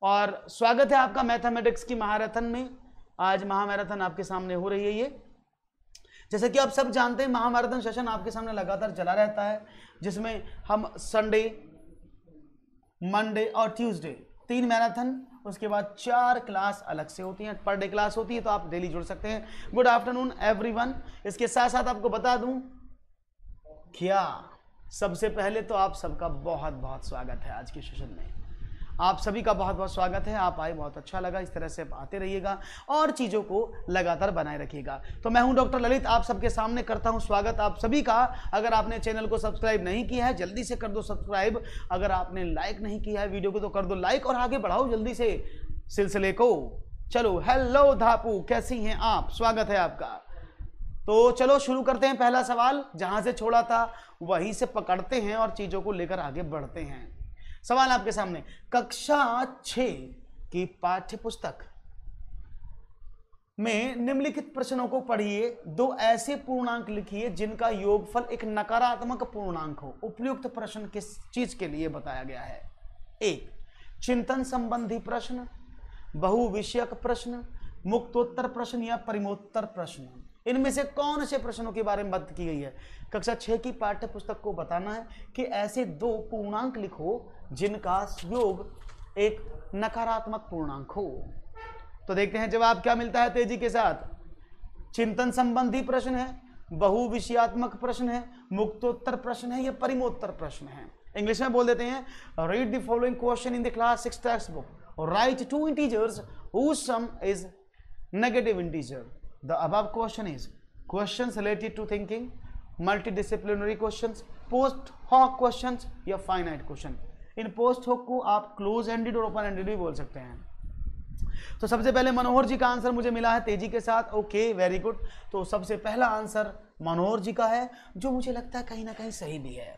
और स्वागत है आपका मैथमेटिक्स की महारथन में। आज महामैराथन आपके सामने हो रही है। ये जैसे कि आप सब जानते हैं, महामैराथन सेशन आपके सामने लगातार चला रहता है, जिसमें हम संडे, मंडे और ट्यूसडे 3 मैराथन, उसके बाद 4 क्लास अलग से होती हैं, पर डे क्लास होती है, तो आप डेली जुड़ सकते हैं। Good afternoon everyone. इसके साथ साथ आपको बता दूं क्या, सबसे पहले तो आप सबका बहुत बहुत स्वागत है आज के सेशन में। आप सभी का बहुत बहुत स्वागत है। आप आए, बहुत अच्छा लगा। इस तरह से आप आते रहिएगा और चीज़ों को लगातार बनाए रखिएगा। तो मैं हूं डॉक्टर ललित, आप सबके सामने करता हूं स्वागत आप सभी का। अगर आपने चैनल को सब्सक्राइब नहीं किया है, जल्दी से कर दो सब्सक्राइब। अगर आपने लाइक नहीं किया है वीडियो को, तो कर दो लाइक और आगे बढ़ाओ जल्दी से सिलसिले को। चलो, हेलो धापू, कैसी हैं आप? स्वागत है आपका। तो चलो शुरू करते हैं। पहला सवाल जहां से छोड़ा था वहीं से पकड़ते हैं और चीज़ों को लेकर आगे बढ़ते हैं। सवाल आपके सामने, कक्षा 6 की पाठ्य पुस्तक में निम्नलिखित प्रश्नों को पढ़िए। 2 ऐसे पूर्णांक लिखिए जिनका योगफल एक नकारात्मक पूर्णांक हो। उपयुक्त प्रश्न किस चीज के लिए बताया गया है? 1 चिंतन संबंधी प्रश्न, बहुविषयक प्रश्न, मुक्तोत्तर प्रश्न या परिमोत्तर प्रश्न। इनमें से कौन से प्रश्नों के बारे में बात की गई है? कक्षा 6 की पाठ्य पुस्तक को बताना है कि ऐसे 2 पूर्णांक लिखो जिनका योग एक नकारात्मक पूर्णांक हो। तो देखते हैं जवाब क्या मिलता है तेजी के साथ। चिंतन संबंधी प्रश्न है, बहुविषयात्मक प्रश्न है, मुक्तोत्तर प्रश्न है या परिमोत्तर प्रश्न है। इंग्लिश में बोल देते हैं, read the following question in the class 6 text book, right 2 integers whose sum is negative integer. The above question is questions related to thinking, multidisciplinary questions, post hoc questions या finite question। इन post होक को आप close ended और open ended भी बोल सकते हैं। तो सबसे पहले मनोहर जी का आंसर मुझे मिला है तेजी के साथ। Okay, very good. तो सबसे पहला आंसर मनोहर जी का है, जो मुझे लगता है कहीं ना कहीं सही भी है।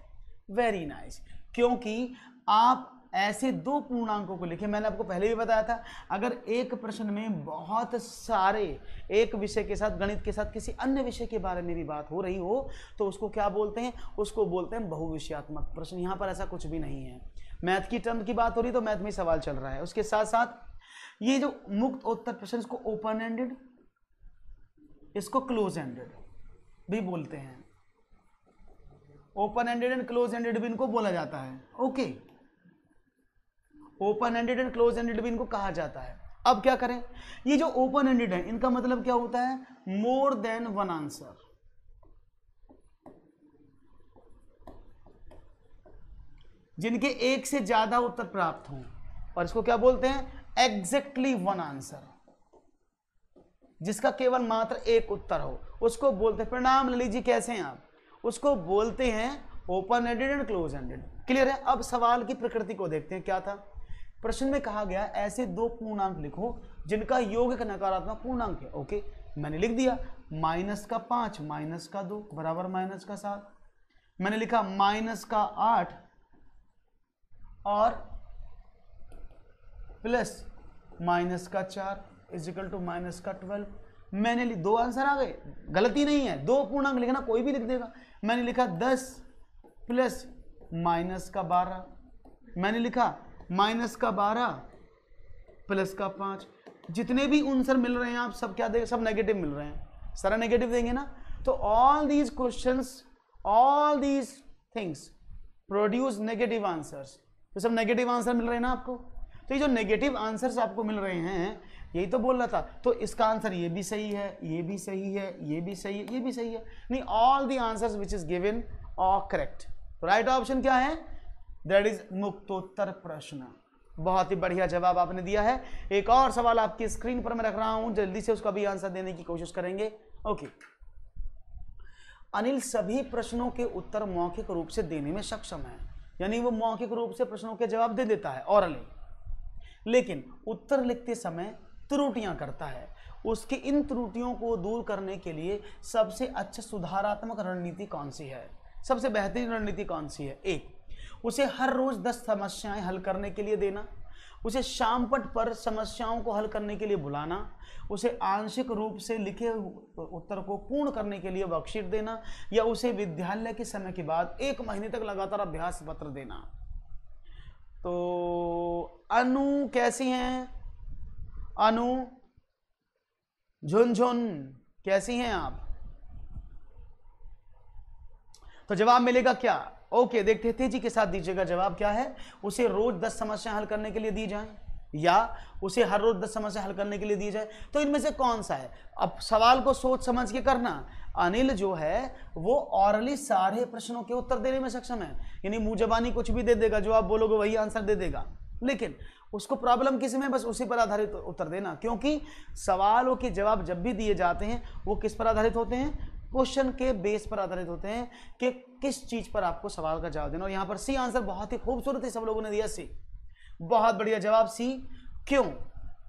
वेरी नाइस, क्योंकि आप ऐसे 2 पूर्णांकों को लिखे। मैंने आपको पहले भी बताया था, अगर एक प्रश्न में बहुत सारे एक विषय के साथ, गणित के साथ किसी अन्य विषय के बारे में भी बात हो रही हो, तो उसको क्या बोलते हैं? उसको बोलते हैं बहुविषयात्मक प्रश्न। यहाँ पर ऐसा कुछ भी नहीं है। मैथ की टर्म की बात हो रही तो मैथ में सवाल चल रहा है। उसके साथ साथ ये जो मुक्त उत्तर प्रश्न, इसको ओपन एंडेड, इसको क्लोज एंडेड भी बोलते हैं। Open ended and close ended भी इनको बोला जाता है। Okay, open ended and close ended भी इनको कहा जाता है। अब क्या करें? ये जो ओपन एंडेड है, इनका मतलब क्या होता है? More than one answer. जिनके एक से ज्यादा उत्तर प्राप्त हों, और इसको क्या बोलते हैं? Exactly one answer. जिसका केवल मात्र एक उत्तर हो, उसको बोलते हैं। प्रणाम ललित जी, कैसे हैं आप? उसको बोलते हैं open ended and close ended. Clear है? अब सवाल की प्रकृति को देखते हैं। क्या था प्रश्न में? कहा गया ऐसे 2 पूर्णांक लिखो जिनका योग एक नकारात्मक पूर्णांक है। ओके, मैंने लिख दिया -5 -2 बराबर -7। मैंने लिखा -8 और प्लस -4 इजिकल टू -12। मैंने 2 आंसर आ गए, गलती नहीं है। 2 पूर्णांक लिखना, कोई भी लिख देगा। मैंने लिखा 10 प्लस -12। मैंने लिखा -12 प्लस 5। जितने भी आंसर मिल रहे हैं आप सब क्या देंगे? सब नेगेटिव मिल रहे हैं। सारा नेगेटिव देंगे ना। तो all these questions, all these things produce negative answers. तो सब नेगेटिव आंसर मिल रहे हैं ना आपको। तो ये जो नेगेटिव आंसर्स आपको मिल रहे हैं, यही तो बोल रहा था। तो इसका आंसर ये भी सही है, ये भी सही है, ये भी सही है, ये भी सही है। नहीं, all the answers which is given are correct. Right option क्या है? दैट इज मुक्तोत्तर प्रश्न। बहुत ही बढ़िया जवाब आपने दिया है। एक और सवाल आपकी स्क्रीन पर मैं रख रहा हूं, जल्दी से उसका भी आंसर देने की कोशिश करेंगे। ओके, अनिल सभी प्रश्नों के उत्तर मौखिक रूप से देने में सक्षम है, यानी वो मौखिक रूप से प्रश्नों के जवाब दे देता है ऑरली, लेकिन उत्तर लिखते समय त्रुटियां करता है। उसकी इन त्रुटियों को दूर करने के लिए सबसे अच्छा सुधारात्मक रणनीति कौन सी है? सबसे बेहतरीन रणनीति कौन सी है? 1, उसे हर रोज 10 समस्याएं हल करने के लिए देना, उसे शाम पट पर समस्याओं को हल करने के लिए बुलाना, उसे आंशिक रूप से लिखे उत्तर को पूर्ण करने के लिए वर्कशीट देना, या उसे विद्यालय के समय के बाद 1 महीने तक लगातार अभ्यास पत्र देना। तो अनु कैसी हैं? अनु, झुनझुन कैसी हैं आप? तो जवाब मिलेगा क्या? ओके, देखते हैं, तेजी के साथ दीजिएगा। जवाब क्या है? उसे रोज 10 समस्या हल करने के लिए दी जाए या उसे हर रोज 10 समस्या हल करने के लिए दी जाए, तो इनमें से कौन सा है? अब सवाल को सोच समझ के करना। अनिल जो है वो ऑरली सारे प्रश्नों के उत्तर देने में सक्षम है, यानी मुंह जबानी कुछ भी दे देगा, जो आप बोलोगे वही आंसर दे देगा, लेकिन उसको प्रॉब्लम किस में? बस उसी पर आधारित उत्तर देना, क्योंकि सवालों के जवाब जब भी दिए जाते हैं वो किस पर आधारित होते हैं? क्वेश्चन के बेस पर आधारित होते हैं कि किस चीज पर आपको सवाल का जवाब देना। और यहां पर सी आंसर बहुत ही खूबसूरत है, सब लोगों ने दिया सी, बहुत बढ़िया जवाब सी। क्यों?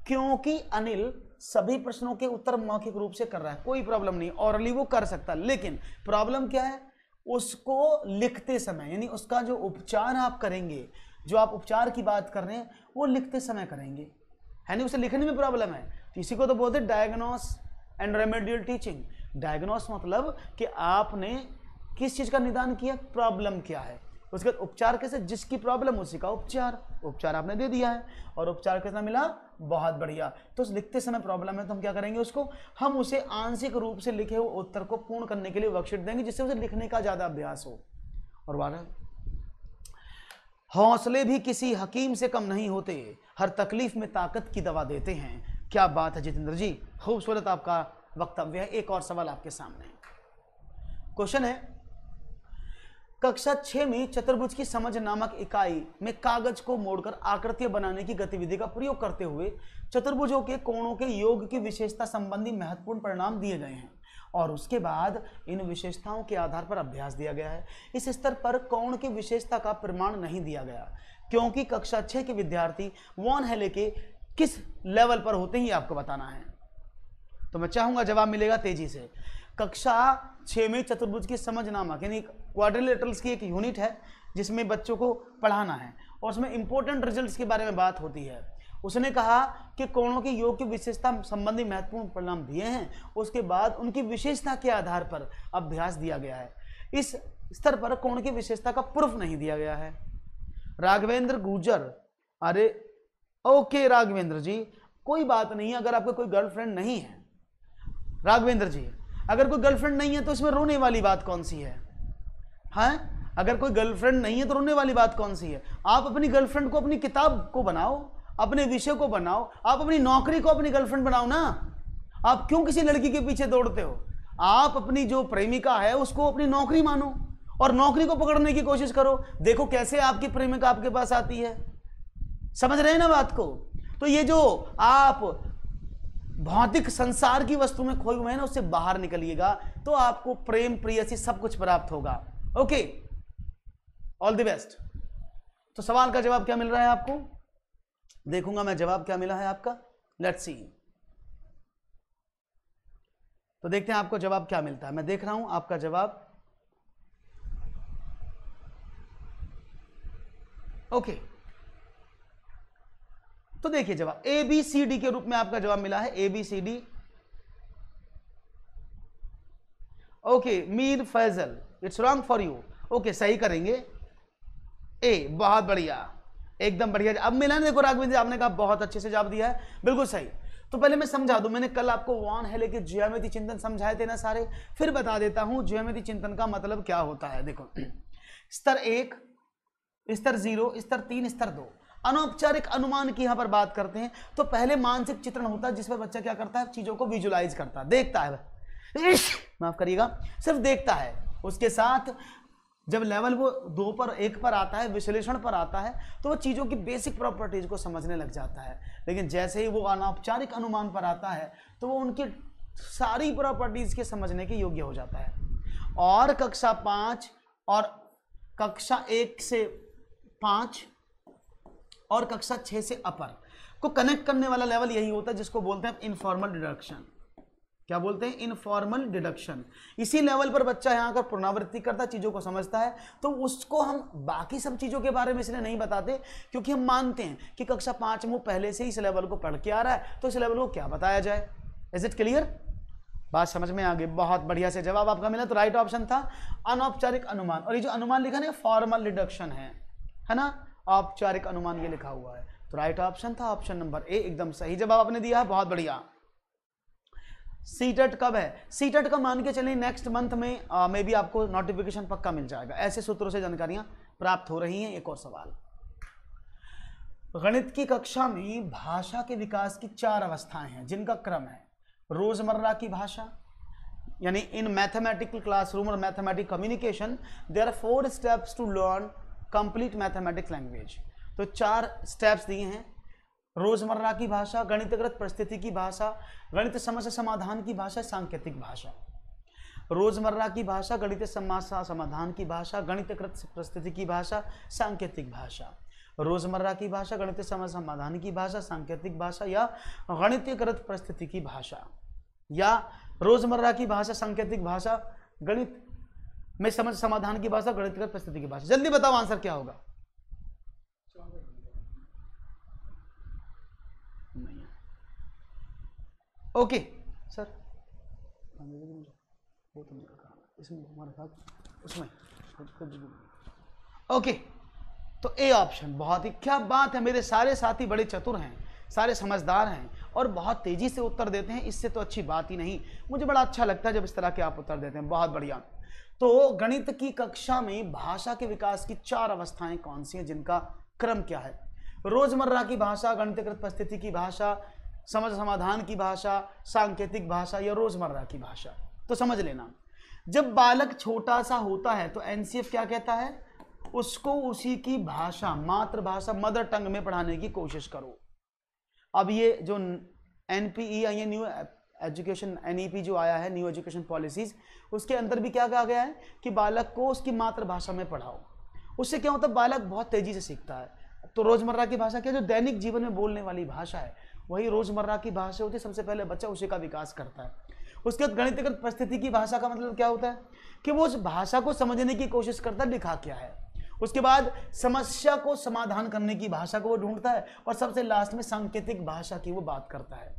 क्योंकि अनिल सभी प्रश्नों के उत्तर मौखिक रूप से कर रहा है, कोई प्रॉब्लम नहीं, ऑरली वो कर सकता, लेकिन प्रॉब्लम क्या है? उसको लिखते समय, यानी उसका जो उपचार आप करेंगे, जो आप उपचार की बात कर रहे हैं वो लिखते समय करेंगे, है नहीं, उसे लिखने में प्रॉब्लम है। तो इसी को तो बोलते diagnose and remedial teaching. Diagnose मतलब कि आपने किस चीज का निदान किया, प्रॉब्लम क्या है, उसके बाद उपचार कैसे, जिसकी प्रॉब्लम उसी का उपचार, उपचार आपने दे दिया है, और उपचार कितना मिला? बहुत बढ़िया। तो लिखते समय प्रॉब्लम है तो हम क्या करेंगे? उसको हम उसे आंशिक रूप से लिखे हुए उत्तर को पूर्ण करने के लिए वर्कशीट देंगे, जिससे उसे लिखने का ज्यादा अभ्यास हो। और 12, हौसले भी किसी हकीम से कम नहीं होते, हर तकलीफ में ताकत की दवा देते हैं। क्या बात है जितेंद्र जी, खूबसूरत आपका वक्तव्य है। एक और सवाल आपके सामने, क्वेश्चन है, कक्षा 6 में चतुर्भुज की समझ नामक इकाई में कागज को मोड़कर आकृतियां बनाने की गतिविधि का प्रयोग करते हुए चतुर्भुजों के कोणों के योग की विशेषता संबंधी महत्वपूर्ण परिणाम दिए गए हैं, और उसके बाद इन विशेषताओं के आधार पर अभ्यास दिया गया है। इस स्तर पर कोण की विशेषता का प्रमाण नहीं दिया गया, क्योंकि कक्षा 6 के विद्यार्थी वॉन हेले के किस लेवल पर होते हैं, आपको बताना है। तो मैं चाहूंगा जवाब मिलेगा तेजी से। कक्षा 6 में चतुर्भुज की समझ नामक, यानी क्वाड्रिलेटरल्स की एक यूनिट है जिसमें बच्चों को पढ़ाना है, और उसमें इंपॉर्टेंट रिजल्ट्स के बारे में बात होती है। उसने कहा कि कोणों के योग की विशेषता संबंधी महत्वपूर्ण परिणाम दिए हैं, उसके बाद उनकी विशेषता के आधार पर अभ्यास दिया गया है। इस स्तर पर कोण की विशेषता का प्रूफ नहीं दिया गया है। राघवेंद्र गुर्जर, अरे ओके राघवेंद्र जी, कोई बात नहीं, अगर आपको कोई गर्लफ्रेंड नहीं है, राघवेंद्र जी अगर कोई गर्लफ्रेंड नहीं है तो इसमें रोने वाली बात कौन सी है? हाँ, अगर कोई गर्लफ्रेंड नहीं है तो रोने वाली बात कौन सी है? आप अपनी गर्लफ्रेंड को अपनी किताब को बनाओ, अपने विषय को बनाओ, आप अपनी नौकरी को अपनी गर्लफ्रेंड बनाओ ना। आप क्यों किसी लड़की के पीछे दौड़ते हो? आप अपनी जो प्रेमिका है उसको अपनी नौकरी मानो और नौकरी को पकड़ने की कोशिश करो। देखो कैसे आपकी प्रेमिका आपके पास आती है, समझ रहे हैं ना बात को? तो ये जो आप भौतिक संसार की वस्तु में खोए हुए हैं ना, उससे बाहर निकलिएगा तो आपको प्रेम प्रियसी सब कुछ प्राप्त होगा। Okay, all the best. तो सवाल का जवाब क्या मिल रहा है आपको? देखूंगा मैं जवाब क्या मिला है आपका, लेट्स सी। तो देखते हैं आपको जवाब क्या मिलता है। मैं देख रहा हूं आपका जवाब। ओके, तो देखिए जवाब ABCD के रूप में आपका जवाब मिला है, ABCD। Okay, Mir Faisal, it's wrong for you. Okay, सही करेंगे ए, बहुत बढ़िया, एकदम बढ़िया। अब मिला ना, देखो राघवेंद्र आपने कहा बहुत अच्छे से जवाब दिया है, बिल्कुल सही। तो पहले मैं समझा दूं, मैंने कल आपको वॉन हेले के ज्यामिति चिंतन समझाए थे ना सारे, फिर बता देता हूं ज्यामिति चिंतन का मतलब क्या होता है। देखो, स्तर 1, स्तर 0, स्तर 3, स्तर 2। अनौपचारिक अनुमान की यहां पर बात करते हैं तो पहले मानसिक चित्रण होता है, जिस पर बच्चा क्या करता है, चीजों को विजुलाइज करता है, देखता है, माफ करिएगा, सिर्फ देखता है। उसके साथ जब लेवल वो 2 पर 1 पर आता है, विश्लेषण पर आता है, तो वो चीजों की बेसिक प्रॉपर्टीज को समझने लग जाता है। लेकिन जैसे ही वो अनौपचारिक अनुमान पर आता है तो वो उनकी सारी प्रॉपर्टीज के समझने के योग्य हो जाता है। और कक्षा 5 और कक्षा 1 से 5 और कक्षा 6 से अपर को कनेक्ट करने वाला लेवल यही होता है, जिसको बोलते हैं इनफॉर्मल डिडक्शन। क्या बोलते हैं? Informal deduction. इसी लेवल पर बच्चा यहाँ आकर पुनरावृत्ति करता है, चीजों को समझता है, तो उसको हम बाकी सब चीजों के बारे में इसलिए नहीं बताते क्योंकि हम मानते हैं कि कक्षा 5 में पहले से ही इस लेवल को पढ़ के आ रहा है, तो इस लेवल को क्या बताया जाए। Is it clear? बात समझ में आ गई? बहुत बढ़िया से जवाब आपका मिला। तो राइट ऑप्शन था अनौपचारिक अनुमान, और ये जो अनुमान लिखा ना, फॉर्मल डिडक्शन है ना, औपचारिक अनुमान ये लिखा हुआ है। तो राइट ऑप्शन था ऑप्शन नंबर ए, एकदम सही जवाब आपने दिया है, बहुत बढ़िया। सीटेट कब है? सीटेट का मान के चलिए नेक्स्ट मंथ में मे बी आपको नोटिफिकेशन पक्का मिल जाएगा, ऐसे सूत्रों से जानकारियां प्राप्त हो रही हैं। एक और सवाल, गणित की कक्षा में भाषा के विकास की 4 अवस्थाएं हैं जिनका क्रम है रोजमर्रा की भाषा, यानी इन मैथमेटिकल क्लासरूम और mathematic communication there are 4 steps to learn complete mathematics language. तो 4 स्टेप्स दिए हैं, रोजमर्रा की भाषा, गणितकृत परिस्थिति की भाषा, गणित समस्या समाधान की भाषा, सांकेतिक भाषा। रोजमर्रा की भाषा, गणित समस्या समाधान की भाषा, गणितकृत परिस्थिति की भाषा, सांकेतिक भाषा। रोजमर्रा की भाषा, गणित समस्या समाधान की भाषा, सांकेतिक भाषा या गणितकृत परिस्थिति की भाषा, या रोजमर्रा की भाषा, सांकेतिक भाषा, गणित में समस्या समाधान की भाषा, गणितकृत परिस्थिति की भाषा। जल्दी बताओ आंसर क्या होगा? नहीं। ओके सर, वो तो इसमें हमारे साथ उसमें ओके। तो ए ऑप्शन, बहुत ही क्या बात है, मेरे सारे साथी बड़े चतुर हैं, सारे समझदार हैं और बहुत तेजी से उत्तर देते हैं, इससे तो अच्छी बात ही नहीं। मुझे बड़ा अच्छा लगता है जब इस तरह के आप उत्तर देते हैं, बहुत बढ़िया। तो गणित की कक्षा में भाषा के विकास की 4 अवस्थाएं कौन सी हैं जिनका क्रम क्या है? रोजमर्रा की भाषा, गणितकृत परिस्थिति की भाषा, समझ समाधान की भाषा, सांकेतिक भाषा या रोजमर्रा की भाषा। तो समझ लेना, जब बालक छोटा सा होता है तो एनसीएफ क्या कहता है, उसको उसी की भाषा, मातृभाषा, मदर टंग में पढ़ाने की कोशिश करो। अब ये जो एनपीई आई है, न्यू एजुकेशन, एनईपी जो आया है, न्यू एजुकेशन पॉलिसीज, उसके अंदर भी क्या कहा गया है कि बालक को उसकी मातृभाषा में पढ़ाओ। उससे क्या होता है, बालक बहुत तेजी से सीखता है। तो रोजमर्रा की भाषा क्या, जो दैनिक जीवन में बोलने वाली भाषा है, वही रोजमर्रा की भाषा होती है। सबसे पहले बच्चा उसी का विकास करता है। उसके बाद गणितकृत परिस्थिति की भाषा का मतलब क्या होता है कि वो उस भाषा को समझने की कोशिश करता है, लिखा क्या है। उसके बाद समस्या को समाधान करने की भाषा को वो ढूंढता है और सबसे लास्ट में सांकेतिक भाषा की वो बात करता है।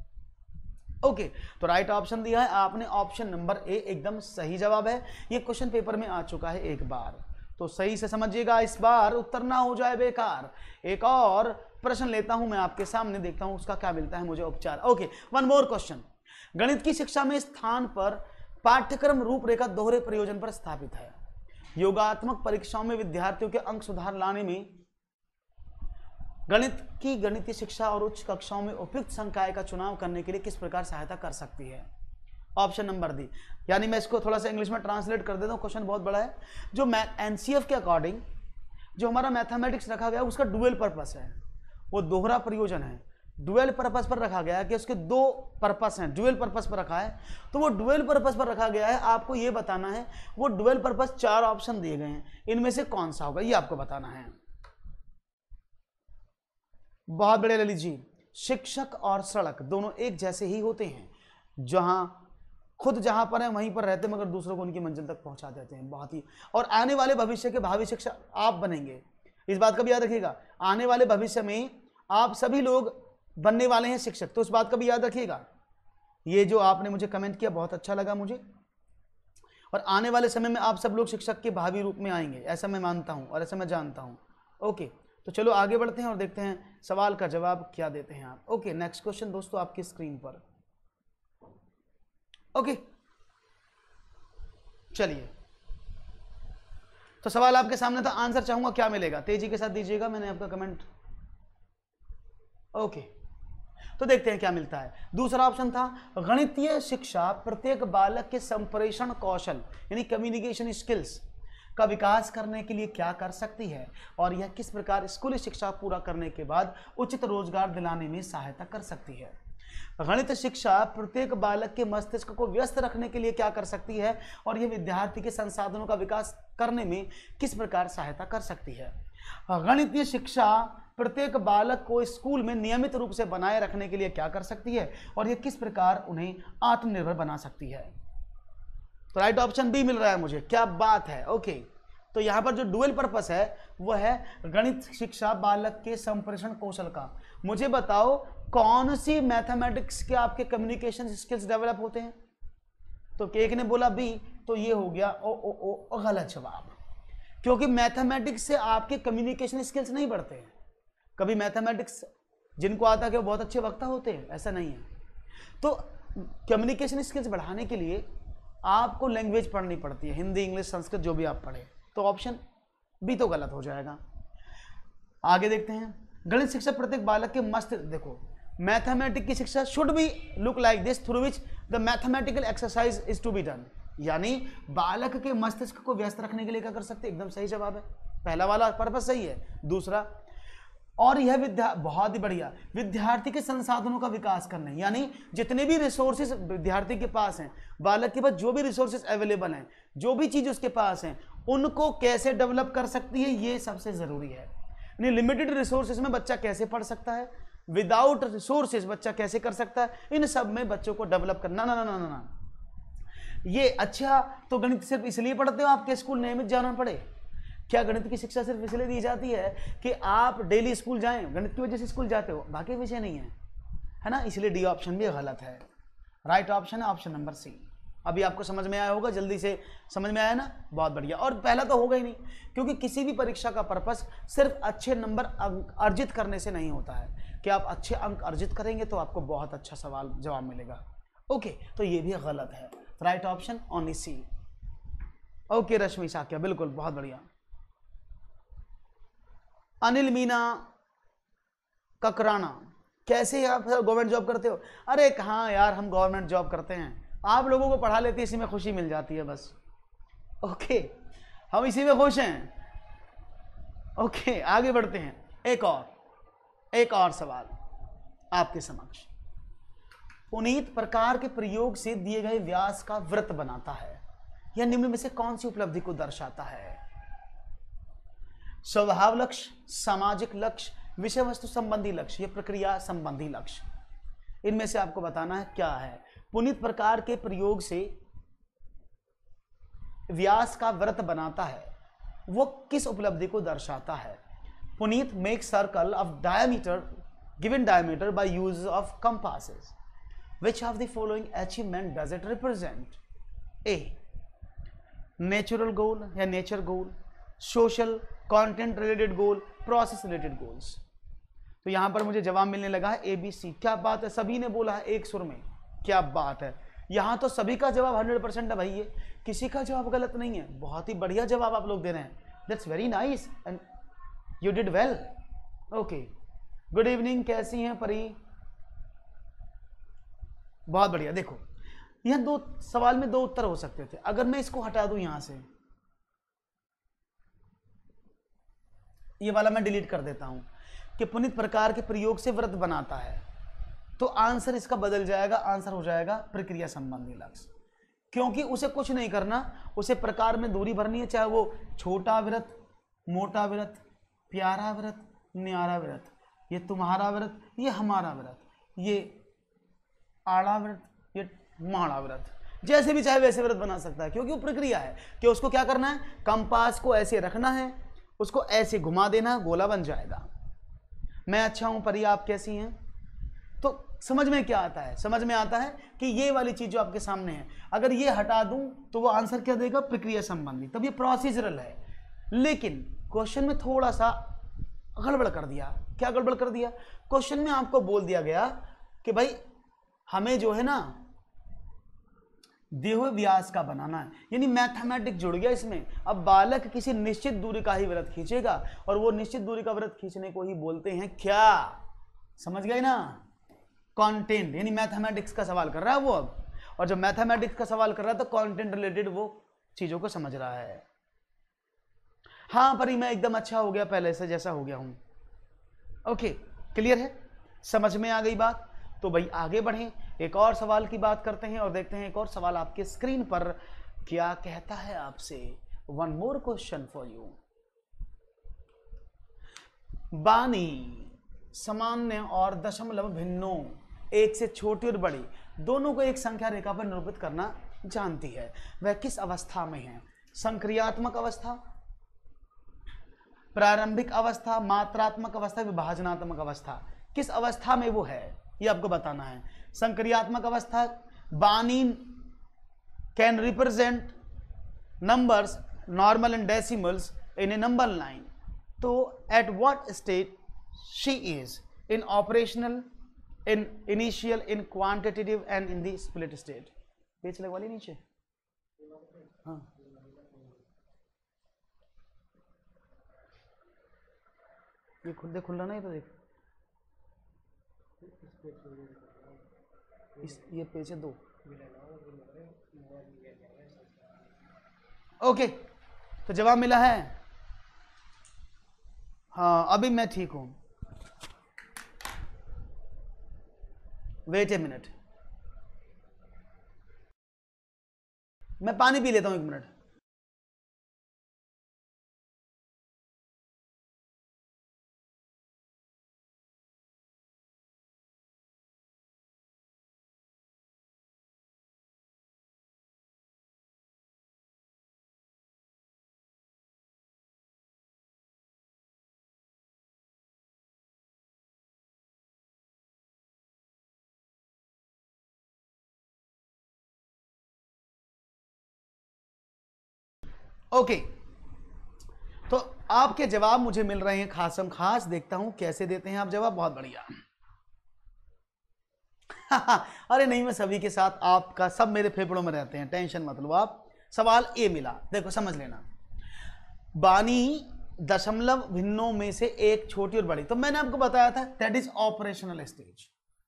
ओके, तो राइट ऑप्शन दिया है आपने, ऑप्शन नंबर ए एकदम सही जवाब है। ये क्वेश्चन पेपर में आ चुका है एक बार, तो सही से समझिएगा, इस बार उत्तर ना हो जाए बेकार। एक और प्रश्न लेता हूं मैं आपके सामने, देखता हूं उसका क्या मिलता है मुझे उपचार। Okay, one more question. गणित की शिक्षा में स्थान पर पाठ्यक्रम रूपरेखा दोहरे प्रयोजन पर स्थापित है। योगात्मक परीक्षाओं में विद्यार्थियों के अंक सुधार लाने में गणित की गणितीय शिक्षा और उच्च कक्षाओं में उपयुक्त संकाय का चुनाव करने के लिए किस प्रकार सहायता कर सकती है? ऑप्शन नंबर डी, यानी मैं इसको थोड़ा सा इंग्लिश में ट्रांसलेट कर देता हूं, क्वेश्चन बहुत बड़ा है। जो एनसीएफ के अकॉर्डिंग जो हमारा मैथमेटिक्स रखा गया उसका डुअल पर्पस है, वो दोहरा प्रयोजन है। डुअल पर्पस पर रखा गया है कि उसके 2 पर्पस हैं, डुअल पर्पस पर रखा है। तो वो डुअल पर्पस पर रखा गया है, आपको ये बताना है वो डुअल पर्पस 4 ऑप्शन दिए गए हैं, इनमें से कौन सा होगा ये आपको बताना है। बहुत बड़े ललित जी, शिक्षक और सड़क दोनों एक जैसे ही होते हैं, जहां खुद जहां पर है वहीं पर रहते मगर दूसरों को उनकी मंजिल तक पहुंचा देते हैं। बहुत ही, और आने वाले भविष्य के भावी शिक्षक आप बनेंगे, इस बात का भी याद रखिएगा। आने वाले भविष्य में आप सभी लोग बनने वाले हैं शिक्षक, तो उस बात का भी याद रखिएगा। ये जो आपने मुझे कमेंट किया बहुत अच्छा लगा मुझे, और आने वाले समय में आप सब लोग शिक्षक के भावी रूप में आएंगे, ऐसा मैं मानता हूं और ऐसा मैं जानता हूं। ओके, तो चलो आगे बढ़ते हैं और देखते हैं सवाल का जवाब क्या देते हैं आप। ओके, नेक्स्ट क्वेश्चन दोस्तों आपकी स्क्रीन पर। ओके, चलिए, तो सवाल आपके सामने था, आंसर चाहूंगा क्या मिलेगा, तेजी के साथ दीजिएगा, मैंने आपका कमेंट। ओके, तो देखते हैं क्या मिलता है। दूसरा ऑप्शन था गणितीय शिक्षा प्रत्येक बालक के संप्रेषण कौशल यानी कम्युनिकेशन स्किल्स का विकास करने के लिए क्या कर सकती है, और यह किस प्रकार स्कूली शिक्षा पूरा करने के बाद उचित रोजगार दिलाने में सहायता कर सकती है। गणित शिक्षा प्रत्येक बालक के मस्तिष्क को व्यस्त रखने के लिए क्या कर सकती है, और यह विद्यार्थी के संसाधनों का विकास करने में किस प्रकार सहायता कर सकती है। गणितीय शिक्षा प्रत्येक बालक को स्कूल में नियमित रूप से बनाए रखने के लिए क्या कर सकती है, और यह किस प्रकार उन्हें आत्मनिर्भर बना सकती है। तो राइट ऑप्शन बी मिल रहा है मुझे, क्या बात है। ओके, तो यहां पर जो डुअल पर्पस है वह है गणित शिक्षा बालक के संप्रेषण कौशल का। मुझे बताओ कौन सी मैथमेटिक्स के आपके कम्युनिकेशन स्किल्स डेवलप होते हैं, तो एक ने बोला बी, तो ये हो गया ओ गलत जवाब। क्योंकि मैथमेटिक्स से आपके कम्युनिकेशन स्किल्स नहीं बढ़ते हैं। कभी मैथमेटिक्स जिनको आता है कि वो बहुत अच्छे वक्ता होते हैं, ऐसा नहीं है। तो कम्युनिकेशन स्किल्स बढ़ाने के लिए आपको लैंग्वेज पढ़नी पड़ती है, हिंदी, इंग्लिश, संस्कृत, जो भी आप पढ़े। तो ऑप्शन बी तो गलत हो जाएगा। आगे देखते हैं, गणित शिक्षा प्रत्येक बालक के मस्तिष्क, देखो मैथमेटिक्स की शिक्षा should be look like this through which the mathematical exercise is to be done, यानी बालक के मस्तिष्क को व्यस्त रखने के लिए क्या कर सकते, एकदम सही जवाब है, पहला वाला पर्पस सही है। दूसरा, और यह बहुत ही बढ़िया, विद्यार्थी के संसाधनों का विकास करने, यानी जितने भी रिसोर्सेज विद्यार्थी के पास हैं, बालक के पास जो भी रिसोर्सेज अवेलेबल हैं, जो भी चीज उसके पास हैं, उनको कैसे डेवलप कर सकती है, ये सबसे जरूरी है। यानी लिमिटेड रिसोर्सेज में बच्चा कैसे पढ़ सकता है, विदाउट रिसोर्सेज बच्चा कैसे कर सकता है, इन सब में बच्चों को डेवलप करना। ना ना ना ना ना, ये अच्छा, तो गणित सिर्फ इसलिए पढ़ते हो आपके स्कूल नियमित जाना पड़े? क्या गणित की शिक्षा सिर्फ इसलिए दी जाती है कि आप डेली स्कूल जाएं, गणित की वजह से स्कूल जाते हो, बाकी विषय नहीं है ना? इसलिए डी ऑप्शन भी गलत है। राइट ऑप्शन है ऑप्शन नंबर सी। अभी आपको समझ में आया होगा, जल्दी से समझ में आया ना, बहुत बढ़िया। और पहला तो होगा ही नहीं, क्योंकि किसी भी परीक्षा का पर्पस सिर्फ अच्छे नंबर अर्जित करने से नहीं होता है कि आप अच्छे अंक अर्जित करेंगे तो आपको बहुत अच्छा सवाल जवाब मिलेगा। ओके, तो ये भी गलत है। राइट ऑप्शन ओनली सी। ओके रश्मि साक्या, बिल्कुल, बहुत बढ़िया। अनिल मीना ककराना, कैसे आप गवर्नमेंट जॉब करते हो? अरे कहाँ यार, हम गवर्नमेंट जॉब करते हैं, आप लोगों को पढ़ा लेते हैं, इसी में खुशी मिल जाती है बस। ओके, हम इसी में खुश हैं। ओके, आगे बढ़ते हैं। एक और सवाल आपके समक्ष। पुनीत प्रकार के प्रयोग से दिए गए व्यास का वृत्त बनाता है, यह निम्न में से कौन सी उपलब्धि को दर्शाता है? स्वभाव लक्ष्य, सामाजिक लक्ष्य, विषय वस्तु संबंधी लक्ष्य, यह प्रक्रिया संबंधी लक्ष्य। इनमें से आपको बताना है क्या है। पुनीत प्रकार के प्रयोग से व्यास का वृत्त बनाता है, वो किस उपलब्धि को दर्शाता है? Puneet make circle of diameter, given diameter by use of compasses, which of the following achievement does it represent? A, natural goal या nature goal, social, content related goal, process related goals। तो यहां पर मुझे जवाब मिलने लगा है ए बी सी। क्या बात है, सभी ने बोला है एक सुर में, क्या बात है। यहां तो सभी का जवाब 100% है भाई, ये किसी का जवाब गलत नहीं है। बहुत ही बढ़िया जवाब आप लोग दे रहे हैं, that's very nice and you did well. Okay, good evening, कैसी हैं परी? बहुत बढ़िया। देखो, यह दो सवाल में दो उत्तर हो सकते थे। अगर मैं इसको हटा दूं यहां से, ये वाला मैं डिलीट कर देता हूं कि पुनीत प्रकार के प्रयोग से व्रत बनाता है, तो आंसर इसका बदल जाएगा, आंसर हो जाएगा प्रक्रिया संबंधी लक्ष्य। क्योंकि उसे कुछ नहीं करना, उसे प्रकार में दूरी भरनी है, चाहे वो छोटा व्रत, मोटा व्रत, प्यारा व्रत, न्यारा व्रत, ये तुम्हारा व्रत, ये हमारा व्रत, ये आड़ा व्रत, ये माड़ा व्रत, जैसे भी चाहे वैसे व्रत बना सकता है। क्योंकि वो प्रक्रिया है कि उसको क्या करना है, कंपास को ऐसे रखना है, उसको ऐसे घुमा देना, गोला बन जाएगा। मैं अच्छा हूं परी, आप कैसी हैं? तो समझ में क्या आता है? समझ में आता है कि ये वाली चीज जो आपके सामने है, अगर ये हटा दूं तो वो आंसर क्या देगा, प्रक्रिया संबंधी। तब ये प्रोसीजरल है। लेकिन क्वेश्चन में थोड़ा सा गड़बड़ कर दिया। क्या गड़बड़ कर दिया? क्वेश्चन में आपको बोल दिया गया कि भाई हमें जो है ना दिए हुए व्यास का बनाना है, यानी मैथमेटिक्स जुड़ गया इसमें। अब बालक किसी निश्चित दूरी का ही व्रत खींचेगा, और वो निश्चित दूरी का व्रत खींचने को ही बोलते हैं क्या? समझ गए ना? कंटेंट, यानी मैथमेटिक्स का सवाल कर रहा है वो अब, और जब मैथमेटिक्स का सवाल कर रहा है तो कंटेंट रिलेटेड वो चीजों को समझ रहा है। हाँ परी, मैं एकदम अच्छा हो गया, पहले से जैसा हो गया हूं। ओके, क्लियर है, समझ में आ गई बात? तो भाई आगे बढ़ें, एक और सवाल की बात करते हैं और देखते हैं एक और सवाल आपके स्क्रीन पर क्या कहता है आपसे। One more question for you. बानी सामान्य और दशमलव भिन्नों, एक से छोटी और बड़ी, दोनों को एक संख्या रेखा पर निरूपित करना जानती है, वह किस अवस्था में है? संक्रियात्मक अवस्था, प्रारंभिक अवस्था, मात्रात्मक अवस्था, विभाजनात्मक अवस्था, किस अवस्था में वो है ये आपको बताना है। संक्रियात्मक अवस्था, बानी can represent numbers normal and decimals in a number line. तो at what state she is in operational, in initial, in quantitative and in the split state. Page लगवा ली नीचे. हाँ ये खुद खुल रहा ना, ये तो देख ये पेज है 2. ओके तो जवाब मिला है. हाँ अभी मैं ठीक हूं. वेट ए मिनट, मैं पानी पी लेता हूं 1 मिनट. ओके तो आपके जवाब मुझे मिल रहे हैं खासम खास. देखता हूं कैसे देते हैं आप जवाब. बहुत बढ़िया. अरे नहीं, मैं सभी के साथ, आपका सब मेरे फेफड़ों में रहते हैं, टेंशन मत लो आप. सवाल ए मिला, देखो समझ लेना. बानी दशमलव भिन्नों में से एक छोटी और बड़ी, तो मैंने आपको बताया था दैट इज ऑपरेशनल स्टेज.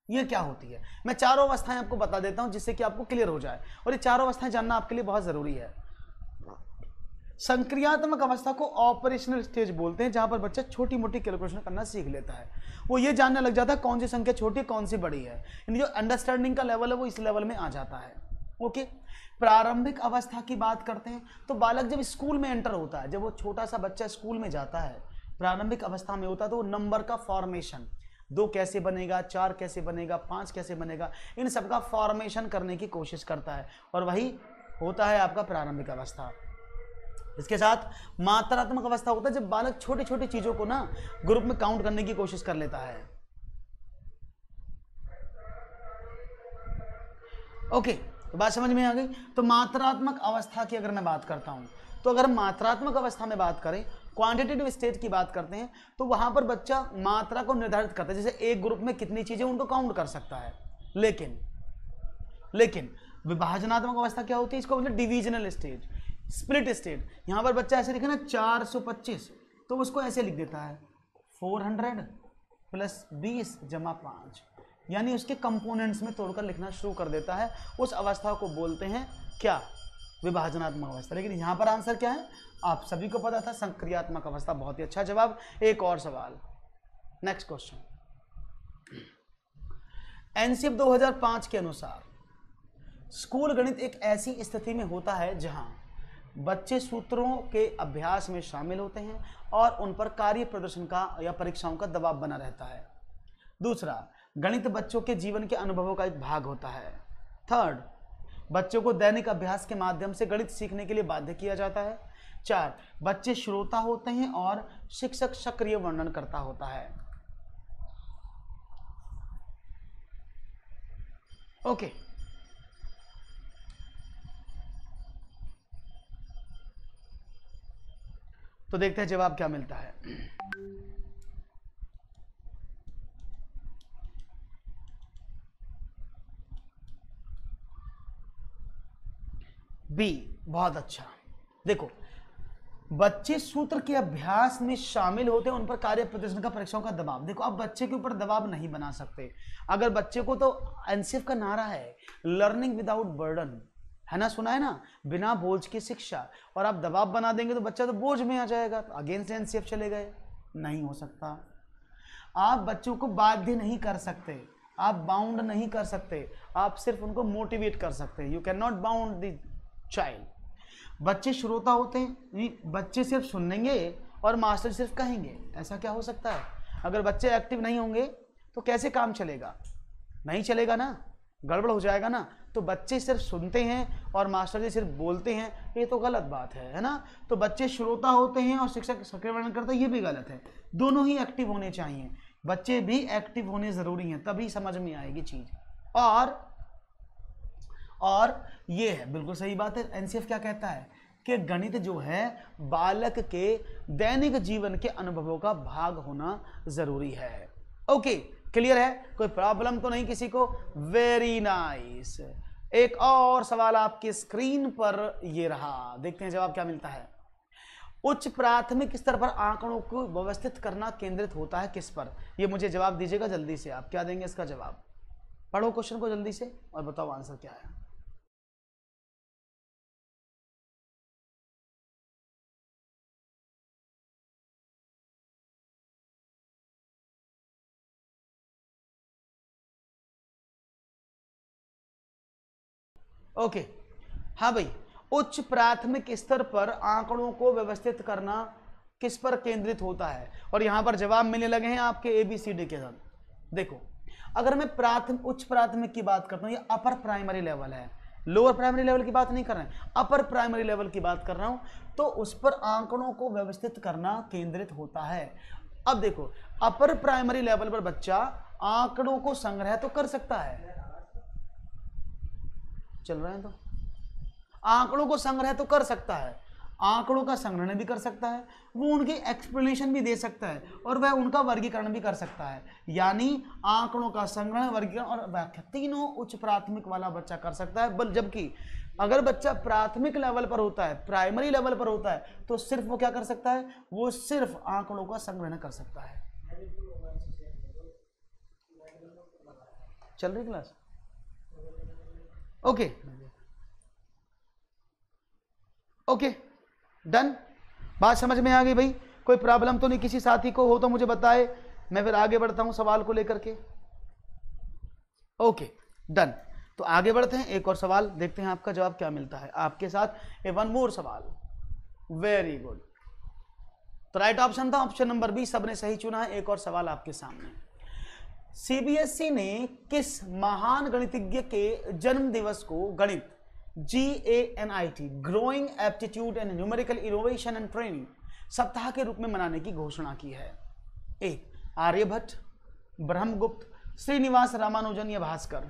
ये क्या होती है, मैं चारों अवस्थाएं आपको बता देता हूं जिससे कि आपको क्लियर हो जाए. और ये चारों अवस्थाएं जानना आपके लिए बहुत जरूरी है. संक्रियात्मक अवस्था को ऑपरेशनल स्टेज बोलते हैं, जहां पर बच्चा छोटी मोटी कैलकुलेशन करना सीख लेता है. वो ये जानने लग जाता है कौन सी संख्या छोटी है कौन सी बड़ी है. यानी जो अंडरस्टैंडिंग का लेवल है वो इस लेवल में आ जाता है. ओके. प्रारंभिक अवस्था की बात करते हैं तो बालक जब स्कूल में एंटर होता है, जब वो छोटा सा बच्चा स्कूल में जाता है, प्रारंभिक अवस्था में होता है, तो नंबर का फॉर्मेशन, 2 कैसे बनेगा, 4 कैसे बनेगा, 5 कैसे बनेगा, इन सब का फॉर्मेशन करने की कोशिश करता है. और वही होता है आपका प्रारंभिक अवस्था. इसके साथ मात्रात्मक अवस्था होता है जब बालक छोटी छोटी चीजों को ना ग्रुप में काउंट करने की कोशिश कर लेता है. ओके तो बात समझ में आ गई. तो मात्रात्मक अवस्था की अगर मैं बात करता हूं, तो अगर मात्रात्मक अवस्था में बात करें, क्वांटिटेटिव स्टेज की बात करते हैं, तो वहां पर बच्चा मात्रा को निर्धारित करता है. जैसे एक ग्रुप में कितनी चीजें उनको काउंट कर सकता है. लेकिन विभाजनात्मक अवस्था क्या होती है, इसको बोलते हैं डिविजनल स्टेज, स्प्लिट स्टेट. यहां पर बच्चा ऐसे लिखे ना 425, तो उसको ऐसे लिख देता है 400 + 20 = 5, यानी उसके कंपोनेंट्स में तोड़कर लिखना शुरू कर देता है. उस अवस्था को बोलते हैं क्या, विभाजनात्मक अवस्था. लेकिन यहां पर आंसर क्या है, आप सभी को पता था, संक्रियात्मक अवस्था. बहुत ही अच्छा जवाब. एक और सवाल, नेक्स्ट क्वेश्चन. एनसीएफ 2005 के अनुसार स्कूल गणित एक ऐसी स्थिति में होता है जहां बच्चे सूत्रों के अभ्यास में शामिल होते हैं और उन पर कार्य प्रदर्शन का या परीक्षाओं का दबाव बना रहता है. दूसरा, गणित बच्चों के जीवन के अनुभवों का एक भाग होता है. थर्ड, बच्चों को दैनिक अभ्यास के माध्यम से गणित सीखने के लिए बाध्य किया जाता है. 4, बच्चे श्रोता होते हैं और शिक्षक सक्रिय वर्णन करता होता है. ओके तो देखते हैं जवाब क्या मिलता है. बी, बहुत अच्छा. देखो, बच्चे सूत्र के अभ्यास में शामिल होते हैं, उन पर कार्य प्रदर्शन का परीक्षाओं का दबाव. देखो, आप बच्चे के ऊपर दबाव नहीं बना सकते. अगर बच्चे को, तो एनसीएफ का नारा है लर्निंग विदाउट बर्डन, है ना, सुना है ना, बिना बोझ की शिक्षा. और आप दबाव बना देंगे तो बच्चा तो बोझ में आ जाएगा, तो अगेंस्ट एनसीएफ चले गए. नहीं हो सकता. आप बच्चों को बाध्य नहीं कर सकते, आप बाउंड नहीं कर सकते, आप सिर्फ उनको मोटिवेट कर सकते हैं. You can not bound the child. बच्चे श्रोता होते हैं, बच्चे सिर्फ सुनेंगे और मास्टर सिर्फ कहेंगे, ऐसा क्या हो सकता है. अगर बच्चे एक्टिव नहीं होंगे तो कैसे काम चलेगा, नहीं चलेगा ना, गड़बड़ हो जाएगा ना. तो बच्चे सिर्फ सुनते हैं और मास्टर जी सिर्फ बोलते हैं, ये तो गलत बात है ना. तो बच्चे श्रोता होते हैं और शिक्षक सक्रिय वर्णन करता है, ये भी गलत है. दोनों ही एक्टिव होने चाहिए, बच्चे भी एक्टिव होने जरूरी हैं, तभी समझ में आएगी चीज. और ये है बिल्कुल सही बात है. एनसीएफ क्या कहता है कि गणित जो है बालक के दैनिक जीवन के अनुभवों का भाग होना जरूरी है। ओके, क्लियर है? कोई प्रॉब्लम तो नहीं किसी को? Very nice. एक और सवाल आपकी स्क्रीन पर ये रहा, देखते हैं जवाब क्या मिलता है। उच्च प्राथमिक स्तर पर आंकड़ों को व्यवस्थित करना केंद्रित होता है किस पर? ये मुझे जवाब दीजिएगा जल्दी से। आप क्या देंगे इसका जवाब? पढ़ो क्वेश्चन को जल्दी से और बताओ आंसर क्या है। ओके, हाँ भाई, उच्च प्राथमिक स्तर पर आंकड़ों को व्यवस्थित करना किस पर केंद्रित होता है? और यहां पर जवाब मिलने लगे हैं आपके ABCD के साथ। देखो, अगर मैं उच्च प्राथमिक की बात करता हूं, ये अपर प्राइमरी लेवल है, लोअर प्राइमरी लेवल की बात नहीं कर रहे हैं, अपर प्राइमरी लेवल की बात कर रहा हूं, तो उस पर आंकड़ों को व्यवस्थित करना केंद्रित होता है। अब देखो, अपर प्राइमरी लेवल पर बच्चा आंकड़ों को संग्रह तो कर सकता है, चल रहे हैं तो आंकड़ों को संग्रह तो कर सकता है, आंकड़ों का संग्रहण भी कर सकता है, वो उनकी एक्सप्लेनेशन भी दे सकता है, और वह उनका वर्गीकरण भी कर सकता है। यानी आंकड़ों का संग्रहण, वर्गीकरण और व्याख्या तीनों उच्च प्राथमिक वाला बच्चा कर सकता है। जबकि अगर बच्चा प्राथमिक लेवल पर होता है, प्राइमरी लेवल पर होता है, तो सिर्फ वो क्या कर सकता है? वो सिर्फ आंकड़ों का संग्रहण कर सकता है। चल रही क्लास? Okay okay, done. बात समझ में आ गई भाई? कोई प्रॉब्लम तो नहीं किसी साथी को? हो तो मुझे बताए, मैं फिर आगे बढ़ता हूं सवाल को लेकर के। Okay, done. तो आगे बढ़ते हैं, एक और सवाल देखते हैं आपका जवाब क्या मिलता है। आपके साथ वन मोर सवाल। Very good. तो राइट ऑप्शन था ऑप्शन नंबर बी, सबने सही चुना है। एक और सवाल आपके सामने। CBSE ने किस महान गणितज्ञ के जन्म दिवस को गणित GANIT growing aptitude and numerical innovation and training सप्ताह के रूप में मनाने की घोषणा की है? ए, आर्यभट्ट, ब्रह्मगुप्त, श्रीनिवास रामानुजन या भास्कर?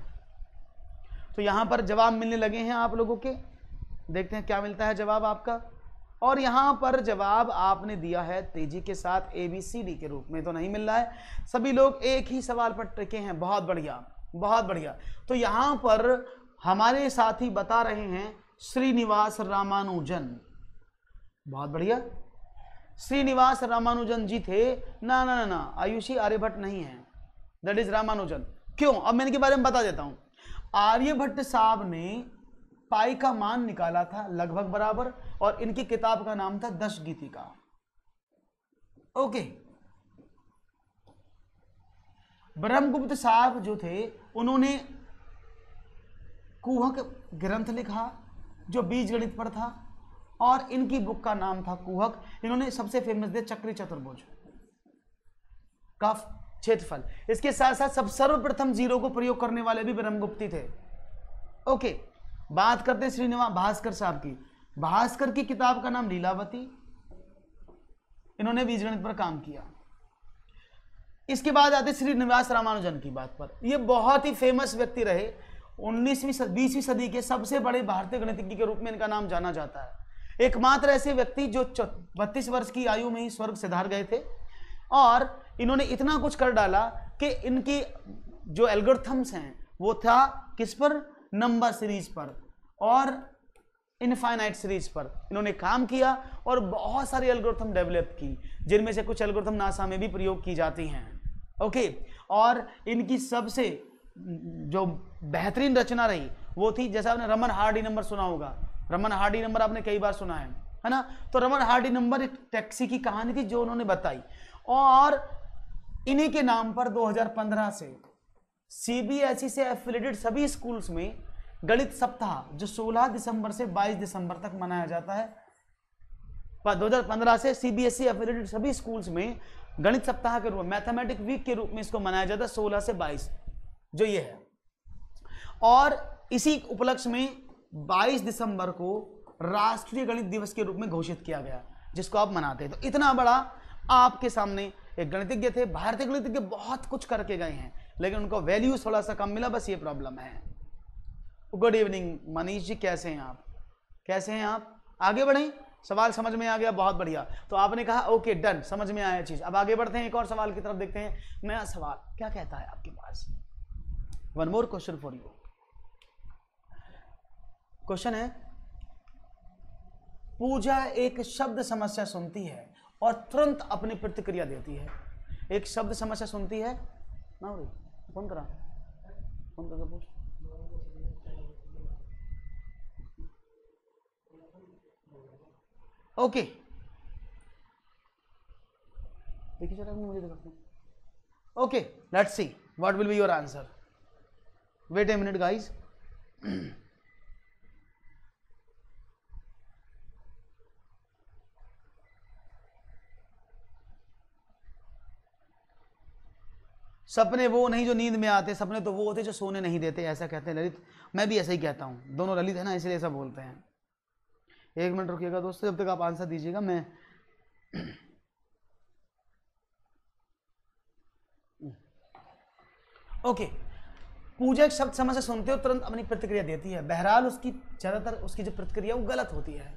तो यहां पर जवाब मिलने लगे हैं आप लोगों के, देखते हैं क्या मिलता है जवाब आपका। और यहां पर जवाब आपने दिया है तेजी के साथ ABCD के रूप में, तो नहीं मिल रहा है। सभी लोग एक ही सवाल पर टिके हैं, बहुत बढ़िया बहुत बढ़िया। तो यहां पर हमारे साथी बता रहे हैं श्रीनिवास रामानुजन, बहुत बढ़िया। श्रीनिवास रामानुजन जी थे। ना ना ना ना, आयुषी आर्यभट्ट नहीं है, दैट इज रामानुजन। क्यों? अब मैं इनके बारे में बता देता हूं। आर्यभट्ट साहब ने पाई का मान निकाला था लगभग बराबर, और इनकी किताब का नाम था 10 गीतिका। ओके। ब्रह्मगुप्त साहब जो थे, उन्होंने कुहक ग्रंथ लिखा जो बीज गणित पर था, और इनकी बुक का नाम था कुहक। इन्होंने सबसे फेमस दिया चक्री चतुर्भुज का क्षेत्रफल। इसके साथ साथ सब सर्वप्रथम जीरो को प्रयोग करने वाले भी ब्रह्मगुप्ती थे। ओके, बात करते हैं श्रीनिवास भास्कर साहब की। भास्कर की किताब का नाम लीलावती, इन्होंने बीजगणित पर काम किया। इसके बाद आते श्रीनिवास रामानुजन की बात पर। ये बहुत ही फेमस व्यक्ति रहे, 20वीं सदी के सबसे बड़े भारतीय गणितज्ञ के रूप में इनका नाम जाना जाता है। एकमात्र ऐसे व्यक्ति जो 32 वर्ष की आयु में ही स्वर्ग सिधार गए थे, और इन्होंने इतना कुछ कर डाला कि इनकी जो एल्गोरिथम्स हैं वो था किस पर? नंबर सीरीज पर और इनफाइनाइट सीरीज पर इन्होंने काम किया, और बहुत सारी एल्गोरिथम डेवलप की, जिनमें से कुछ एल्गोरिथम नासा में भी प्रयोग की जाती हैं। ओके, और इनकी सबसे जो बेहतरीन रचना रही वो थी, जैसा आपने रमन हार्डी नंबर सुना होगा, रमन हार्डी नंबर आपने कई बार सुना है ना? तो रमन हार्डी नंबर एक टैक्सी की कहानी थी जो उन्होंने बताई, और इन्हीं के नाम पर 2015 से CBSE से एफिलिएटेड सभी स्कूल्स में गणित सप्ताह जो 16 दिसंबर से 22 दिसंबर तक मनाया जाता है। 2015 से CBSE एफिलिएटेड सभी स्कूल्स में गणित सप्ताह के रूप में, मैथमेटिक वीक के रूप में इसको मनाया जाता है, 16 से 22 जो ये है। और इसी उपलक्ष्य में 22 दिसंबर को राष्ट्रीय गणित दिवस के रूप में घोषित किया गया, जिसको आप मनाते हैं। तो इतना बड़ा आपके सामने एक गणितज्ञ थे। भारतीय गणितज्ञ बहुत कुछ करके गए हैं, लेकिन उनको वैल्यू थोड़ा सा कम मिला, बस ये प्रॉब्लम है। गुड इवनिंग मनीष जी, कैसे हैं आप? कैसे हैं आप? आगे बढ़ें, सवाल समझ में आ गया, बहुत बढ़िया। तो आपने कहा ओके डन, समझ में आया चीज। अब आगे बढ़ते हैं, एक और सवाल की तरफ देखते हैं। नया सवाल क्या कहता है आपके पास? One more question for you. Question है, पूजा एक शब्द समस्या सुनती है और तुरंत अपनी प्रतिक्रिया देती है। एक शब्द समस्या सुनती है ना, फोन करा, फोन करके पूछ। ओके देखिए जरा, मुझे दिखाते हैं। Okay let's see what will be your answer. Wait a minute guys. सपने वो नहीं जो नींद में आते, सपने तो वो होते जो सोने नहीं देते, ऐसा कहते हैं ललित। मैं भी ऐसा ही कहता हूं, दोनों ललित है ना, इसलिए ऐसा बोलते हैं। एक मिनट रुकिएगा दोस्तों, जब तक आप आंसर दीजिएगा। मैं ओके पूजा एक शब्द समझ से सुनते हो तुरंत अपनी प्रतिक्रिया देती है। बहरहाल उसकी ज्यादातर उसकी जो प्रतिक्रिया वो गलत होती है।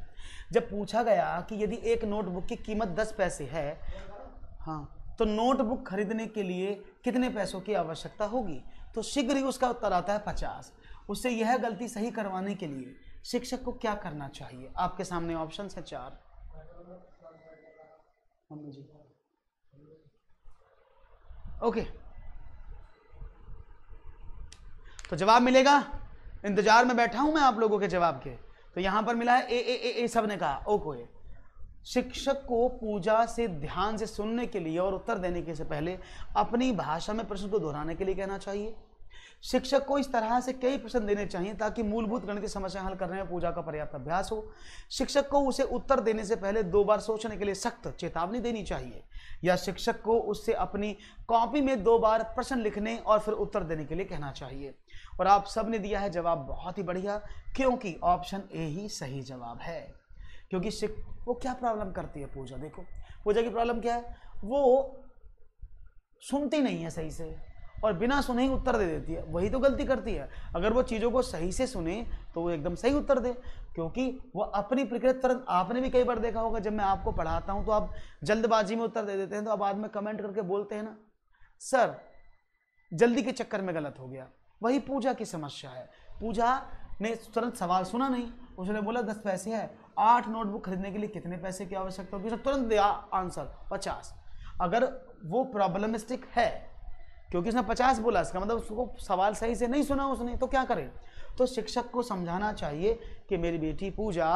जब पूछा गया कि यदि एक नोटबुक की कीमत 10 पैसे है, हाँ, तो नोटबुक खरीदने के लिए कितने पैसों की आवश्यकता होगी, तो शीघ्र ही उसका उत्तर आता है 50। उससे यह गलती सही करवाने के लिए शिक्षक को क्या करना चाहिए? आपके सामने ऑप्शन है 4। ओके तो जवाब मिलेगा, इंतजार में बैठा हूं मैं आप लोगों के जवाब के। तो यहां पर मिला है ए सब ने कहा ओ को ए। शिक्षक को पूजा से ध्यान से सुनने के लिए और उत्तर देने के से पहले अपनी भाषा में प्रश्न को दोहराने के लिए कहना चाहिए। शिक्षक को इस तरह से कई प्रश्न देने चाहिए ताकि मूलभूत गणितीय समस्या हल करने में पूजा का पर्याप्त अभ्यास हो। शिक्षक को उसे उत्तर देने से पहले 2 बार सोचने के लिए सख्त चेतावनी देनी चाहिए, या शिक्षक को उससे अपनी कॉपी में 2 बार प्रश्न लिखने और फिर उत्तर देने के लिए कहना चाहिए। और आप सब ने दिया है जवाब बहुत ही बढ़िया, क्योंकि ऑप्शन ए ही सही जवाब है। क्योंकि वो क्या प्रॉब्लम करती है पूजा, देखो पूजा की प्रॉब्लम क्या है, वो सुनती नहीं है सही से और बिना सुने ही उत्तर दे देती है, वही तो गलती करती है। अगर वो चीज़ों को सही से सुने तो वो एकदम सही उत्तर दे, क्योंकि वो अपनी प्रक्रिया तुरंत। आपने भी कई बार देखा होगा, जब मैं आपको पढ़ाता हूं तो आप जल्दबाजी में उत्तर दे देते हैं, तो आप बाद में कमेंट करके बोलते हैं ना सर जल्दी के चक्कर में गलत हो गया। वही पूजा की समस्या है। पूजा ने तुरंत सवाल सुना नहीं, उसने बोला 10 पैसे है, 8 नोटबुक खरीदने के लिए कितने पैसे की आवश्यकता होगी, उसने तुरंत दिया आंसर 50। अगर वो प्रॉब्लमिस्टिक है क्योंकि उसने 50 बोला, इसका मतलब उसको सवाल सही से नहीं सुना उसने, तो क्या करे? तो शिक्षक को समझाना चाहिए कि मेरी बेटी पूजा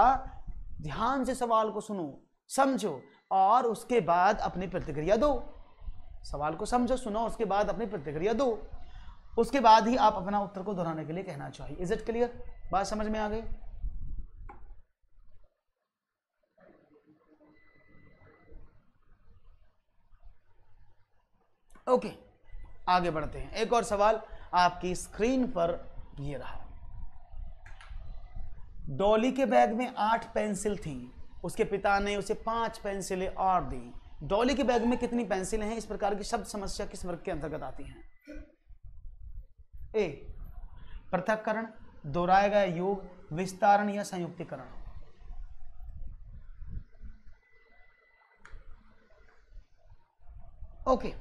ध्यान से सवाल को सुनो, समझो और उसके बाद अपनी प्रतिक्रिया दो। सवाल को समझो, सुनो, उसके बाद अपनी प्रतिक्रिया दो, उसके बाद ही आप अपना उत्तर को दोहराने के लिए कहना चाहिए। Is it clear? बात समझ में आ गई? ओके आगे बढ़ते हैं। एक और सवाल आपकी स्क्रीन पर ये रहा। डॉली के बैग में 8 पेंसिल थी, उसके पिता ने उसे 5 पेंसिलें और दी। डॉली के बैग में कितनी पेंसिलें हैं? इस प्रकार की शब्द समस्या किस वर्ग के अंतर्गत आती हैं? ए पृथक्करण, दोहराया गया योग, विस्तारण या संयुक्तिकरण। ओके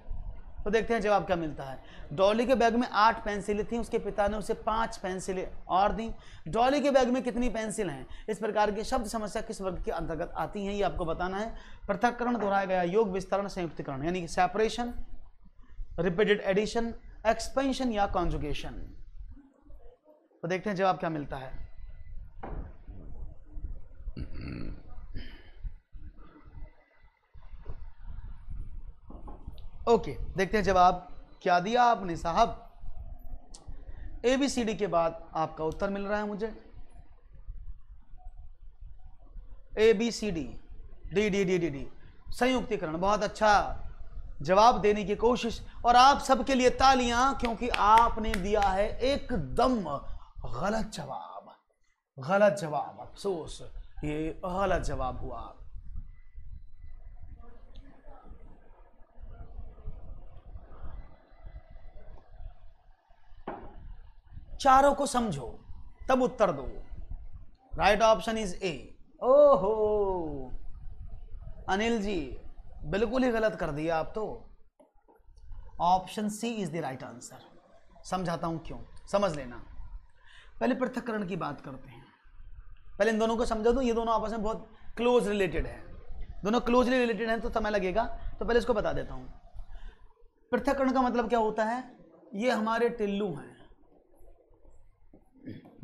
तो देखते हैं जवाब क्या मिलता है। डॉली के बैग में 8 पेंसिलें थी, उसके पिता ने उसे 5 पेंसिलें और दी। डॉली के बैग में कितनी पेंसिल हैं? इस प्रकार की शब्द समस्या किस वर्ग के अंतर्गत आती हैं, ये आपको बताना है। पृथक्करण, दोहराया गया योग, विस्तारण, संयुक्तिकरण, यानी कि सेपरेशन, रिपीटेड एडिशन, एक्सपेंशन या कॉन्जुगेशन। तो देखते हैं जवाब क्या मिलता है। ओके देखते हैं जवाब क्या दिया आपने साहब। ABCD के बाद आपका उत्तर मिल रहा है मुझे ABCD D संयुक्तिकरण। बहुत अच्छा जवाब देने की कोशिश, और आप सबके लिए तालियां, क्योंकि आपने दिया है एकदम गलत जवाब। गलत जवाब, अफसोस ये गलत जवाब हुआ। चारों को समझो तब उत्तर दो। Right option is a. ओहो अनिल जी, बिल्कुल ही गलत कर दिया आप तो। Option C is the right answer. समझाता हूं क्यों, समझ लेना। पहले पृथक्करण की बात करते हैं। पहले इन दोनों को समझा दूं, ये दोनों आपस में बहुत क्लोज रिलेटेड है, दोनों क्लोजली रिलेटेड हैं तो समय लगेगा, तो पहले इसको बता देता हूं। पृथक्करण का मतलब क्या होता है, ये हमारे टिल्लू हैं,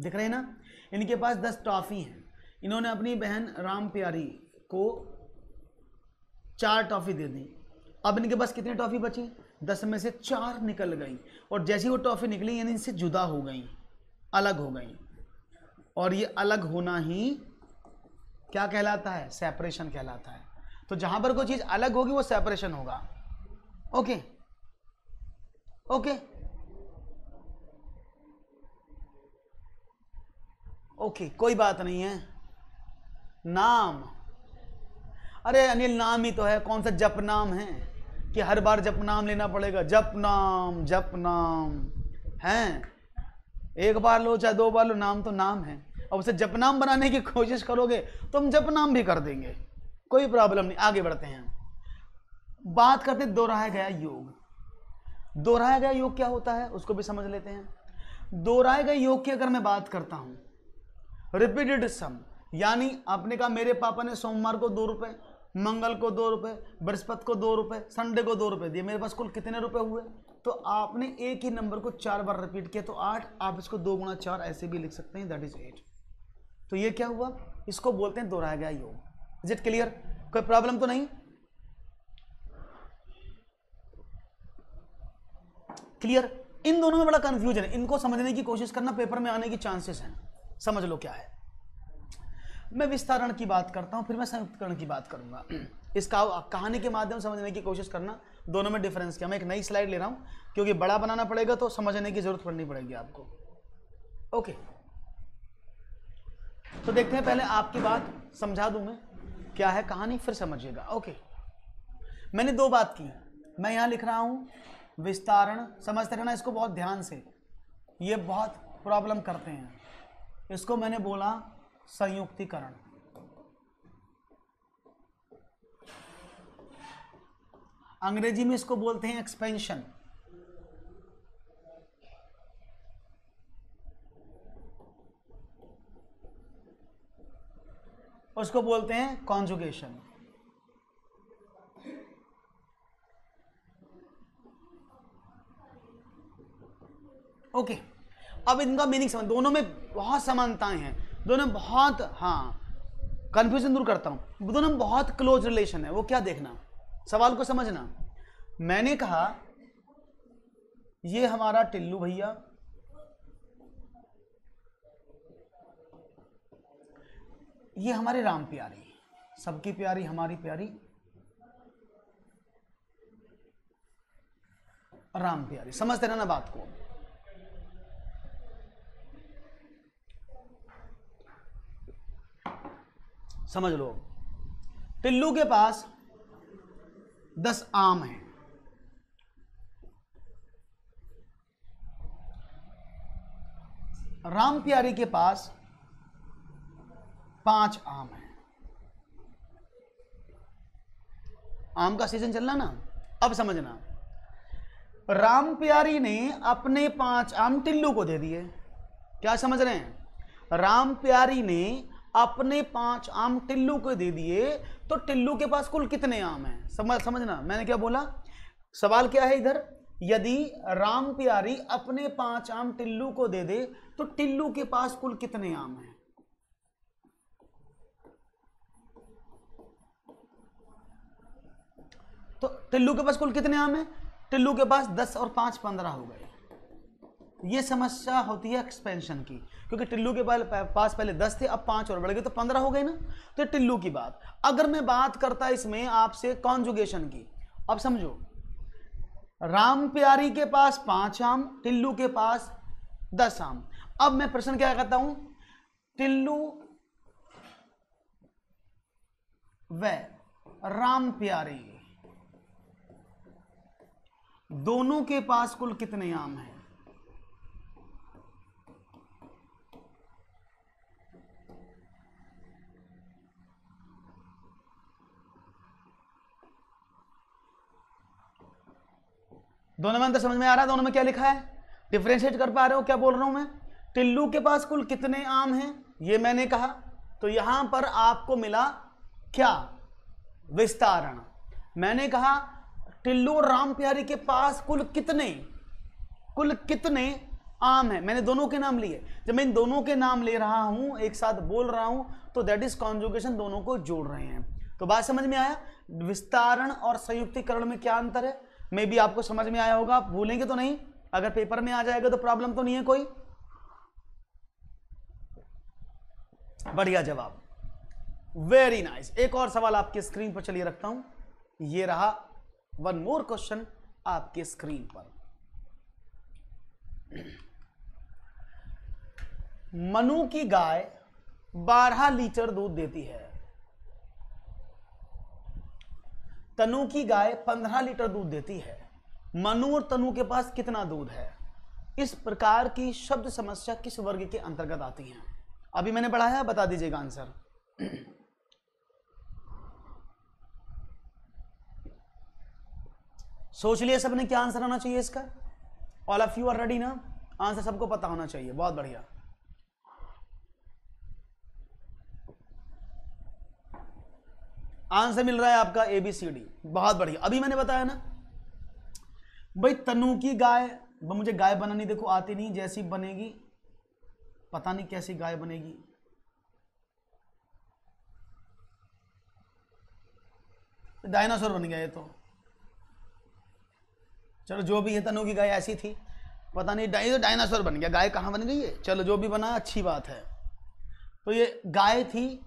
दिख रहे हैं ना, इनके पास 10 टॉफी हैं। इन्होंने अपनी बहन राम प्यारी को 4 टॉफी दे दी। अब इनके पास कितनी टॉफी बची, 10 में से 4 निकल गई, और जैसी वो टॉफी निकली यानी इनसे जुदा हो गई, अलग हो गई, और ये अलग होना ही क्या कहलाता है, सेपरेशन कहलाता है। तो जहां पर कोई चीज अलग होगी वो सेपरेशन होगा। ओके ओके ओके, कोई बात नहीं है। नाम, अरे अनिल नाम ही तो है, कौन सा जप नाम है कि हर बार जप नाम लेना पड़ेगा, जप नाम है, एक बार लो चाहे 2 बार लो, नाम तो नाम है। अब उसे जप नाम बनाने की कोशिश करोगे तो हम जप नाम भी कर देंगे, कोई प्रॉब्लम नहीं। आगे बढ़ते हैं, बात करते हैं दोहराया गया योग। दोहराया गया योग क्या होता है उसको भी समझ लेते हैं। दोहराए गए योग की अगर मैं बात करता हूं, रिपीटेड सम, यानी आपने कहा मेरे पापा ने सोमवार को 2 रुपए, मंगल को 2 रुपए, बृहस्पति को 2 रुपए, संडे को 2 रुपए दिए, मेरे पास कुल कितने रुपए हुए। तो आपने एक ही नंबर को 4 बार रिपीट किया तो 8, आप इसको 2 गुणा 4 ऐसे भी लिख सकते हैं, दैट इज 8। तो ये क्या हुआ, इसको बोलते हैं दोहराया गया योग। इज इट क्लियर, कोई प्रॉब्लम तो नहीं, क्लियर। इन दोनों में बड़ा कंफ्यूजन है, इनको समझने की कोशिश करना, पेपर में आने की चांसेस हैं, समझ लो क्या है। मैं विस्तारण की बात करता हूं, फिर मैं संयुक्तकरण की बात करूंगा। इसका कहानी के माध्यम से समझने की कोशिश करना, दोनों में डिफरेंस क्या। मैं एक नई स्लाइड ले रहा हूं क्योंकि बड़ा बनाना पड़ेगा तो समझने की जरूरत पड़नी पड़ेगी आपको। ओके, तो देखते हैं, पहले आपकी बात समझा दूं मैं क्या है कहानी, फिर समझिएगा। ओके, मैंने 2 बात की, मैं यहां लिख रहा हूं विस्तारण, समझते रहना इसको बहुत ध्यान से, ये बहुत प्रॉब्लम करते हैं। इसको मैंने बोला संयुक्तिकरण, अंग्रेजी में इसको बोलते हैं एक्सपेंशन, उसको बोलते हैं कॉन्जुगेशन। ओके, अब इनका मीनिंग समझ, दोनों में बहुत समानताएं हैं, दोनों बहुत, हाँ कंफ्यूजन दूर करता हूं, दोनों में बहुत क्लोज रिलेशन है। वो क्या, देखना सवाल को समझना। मैंने कहा ये हमारा टिल्लू भैया, ये हमारे राम प्यारी, सबकी प्यारी हमारी प्यारी राम प्यारी, समझते रहना बात को। समझ लो, टिल्लू के पास 10 आम हैं, राम प्यारी के पास 5 आम हैं। आम का सीजन चल रहा ना, अब समझना, राम प्यारी ने अपने 5 आम टिल्लू को दे दिए, क्या समझ रहे हैं, राम प्यारी ने अपने 5 आम टिल्लू को दे दिए, तो टिल्लू के पास कुल कितने आम हैं, समझना मैंने क्या बोला। सवाल क्या है इधर, यदि राम प्यारी अपने 5 आम टिल्लू को दे दे तो टिल्लू के पास कुल कितने आम हैं। तो टिल्लू के पास कुल कितने आम हैं, टिल्लू के पास 10 और 5 15 हो गए। ये समस्या होती है एक्सपेंशन की, क्योंकि टिल्लू के पास पहले 10 थे, अब 5 और बढ़ गए तो 15 हो गए ना। तो टिल्लू की बात, अगर मैं बात करता इसमें आपसे कॉन्जुगेशन की, अब समझो, राम प्यारी के पास 5 आम, टिल्लू के पास 10 आम। अब मैं प्रश्न क्या कहता हूं, टिल्लू व राम प्यारी दोनों के पास कुल कितने आम हैं। दोनों में अंतर समझ में आ रहा है? दोनों में क्या लिखा है? डिफरेंशिएट कर पा रहे हो क्या बोल रहा हूं मैं? टिल्लू के पास कुल कितने आम हैं, ये मैंने कहा, तो यहां पर आपको मिला क्या? विस्तारण। मैंने कहा टिल्लू और राम प्यारी के पास कुल कितने आम है, मैंने दोनों के नाम लिए। जब मैं इन दोनों के नाम ले रहा हूं, एक साथ बोल रहा हूं, तो दैट इज कॉन्जुगेशन, दोनों को जोड़ रहे हैं। तो बात समझ में आया? विस्तारण और संयुक्तिकरण में क्या अंतर है, मे भी आपको समझ में आया होगा, आप भूलेंगे तो नहीं, अगर पेपर में आ जाएगा तो प्रॉब्लम तो नहीं है कोई? बढ़िया जवाब, वेरी नाइस। एक और सवाल आपकी स्क्रीन पर चलिए रखता हूं, ये रहा वन मोर क्वेश्चन आपकी स्क्रीन पर। मनु की गाय 12 लीटर दूध देती है, तनु की गाय 15 लीटर दूध देती है, मनु और तनु के पास कितना दूध है? इस प्रकार की शब्द समस्या किस वर्ग के अंतर्गत आती है? अभी मैंने पढ़ाया, बता दीजिएगा आंसर। सोच लिया सबने क्या आंसर आना चाहिए इसका? All of you are ready ना? आंसर सबको पता होना चाहिए, बहुत बढ़िया। आंसर मिल रहा है आपका ABCD, बहुत बढ़िया। अभी मैंने बताया ना भाई, तनु की गाय, मुझे गाय बनानी देखो आती नहीं, जैसी बनेगी पता नहीं कैसी गाय बनेगी। डायनासोर बन गया ये तो, चलो जो भी है, तनु की गाय ऐसी थी, पता नहीं डायनासोर बन गया, गाय कहाँ बन गई है, चलो जो भी बना अच्छी बात है। तो ये गाय थी,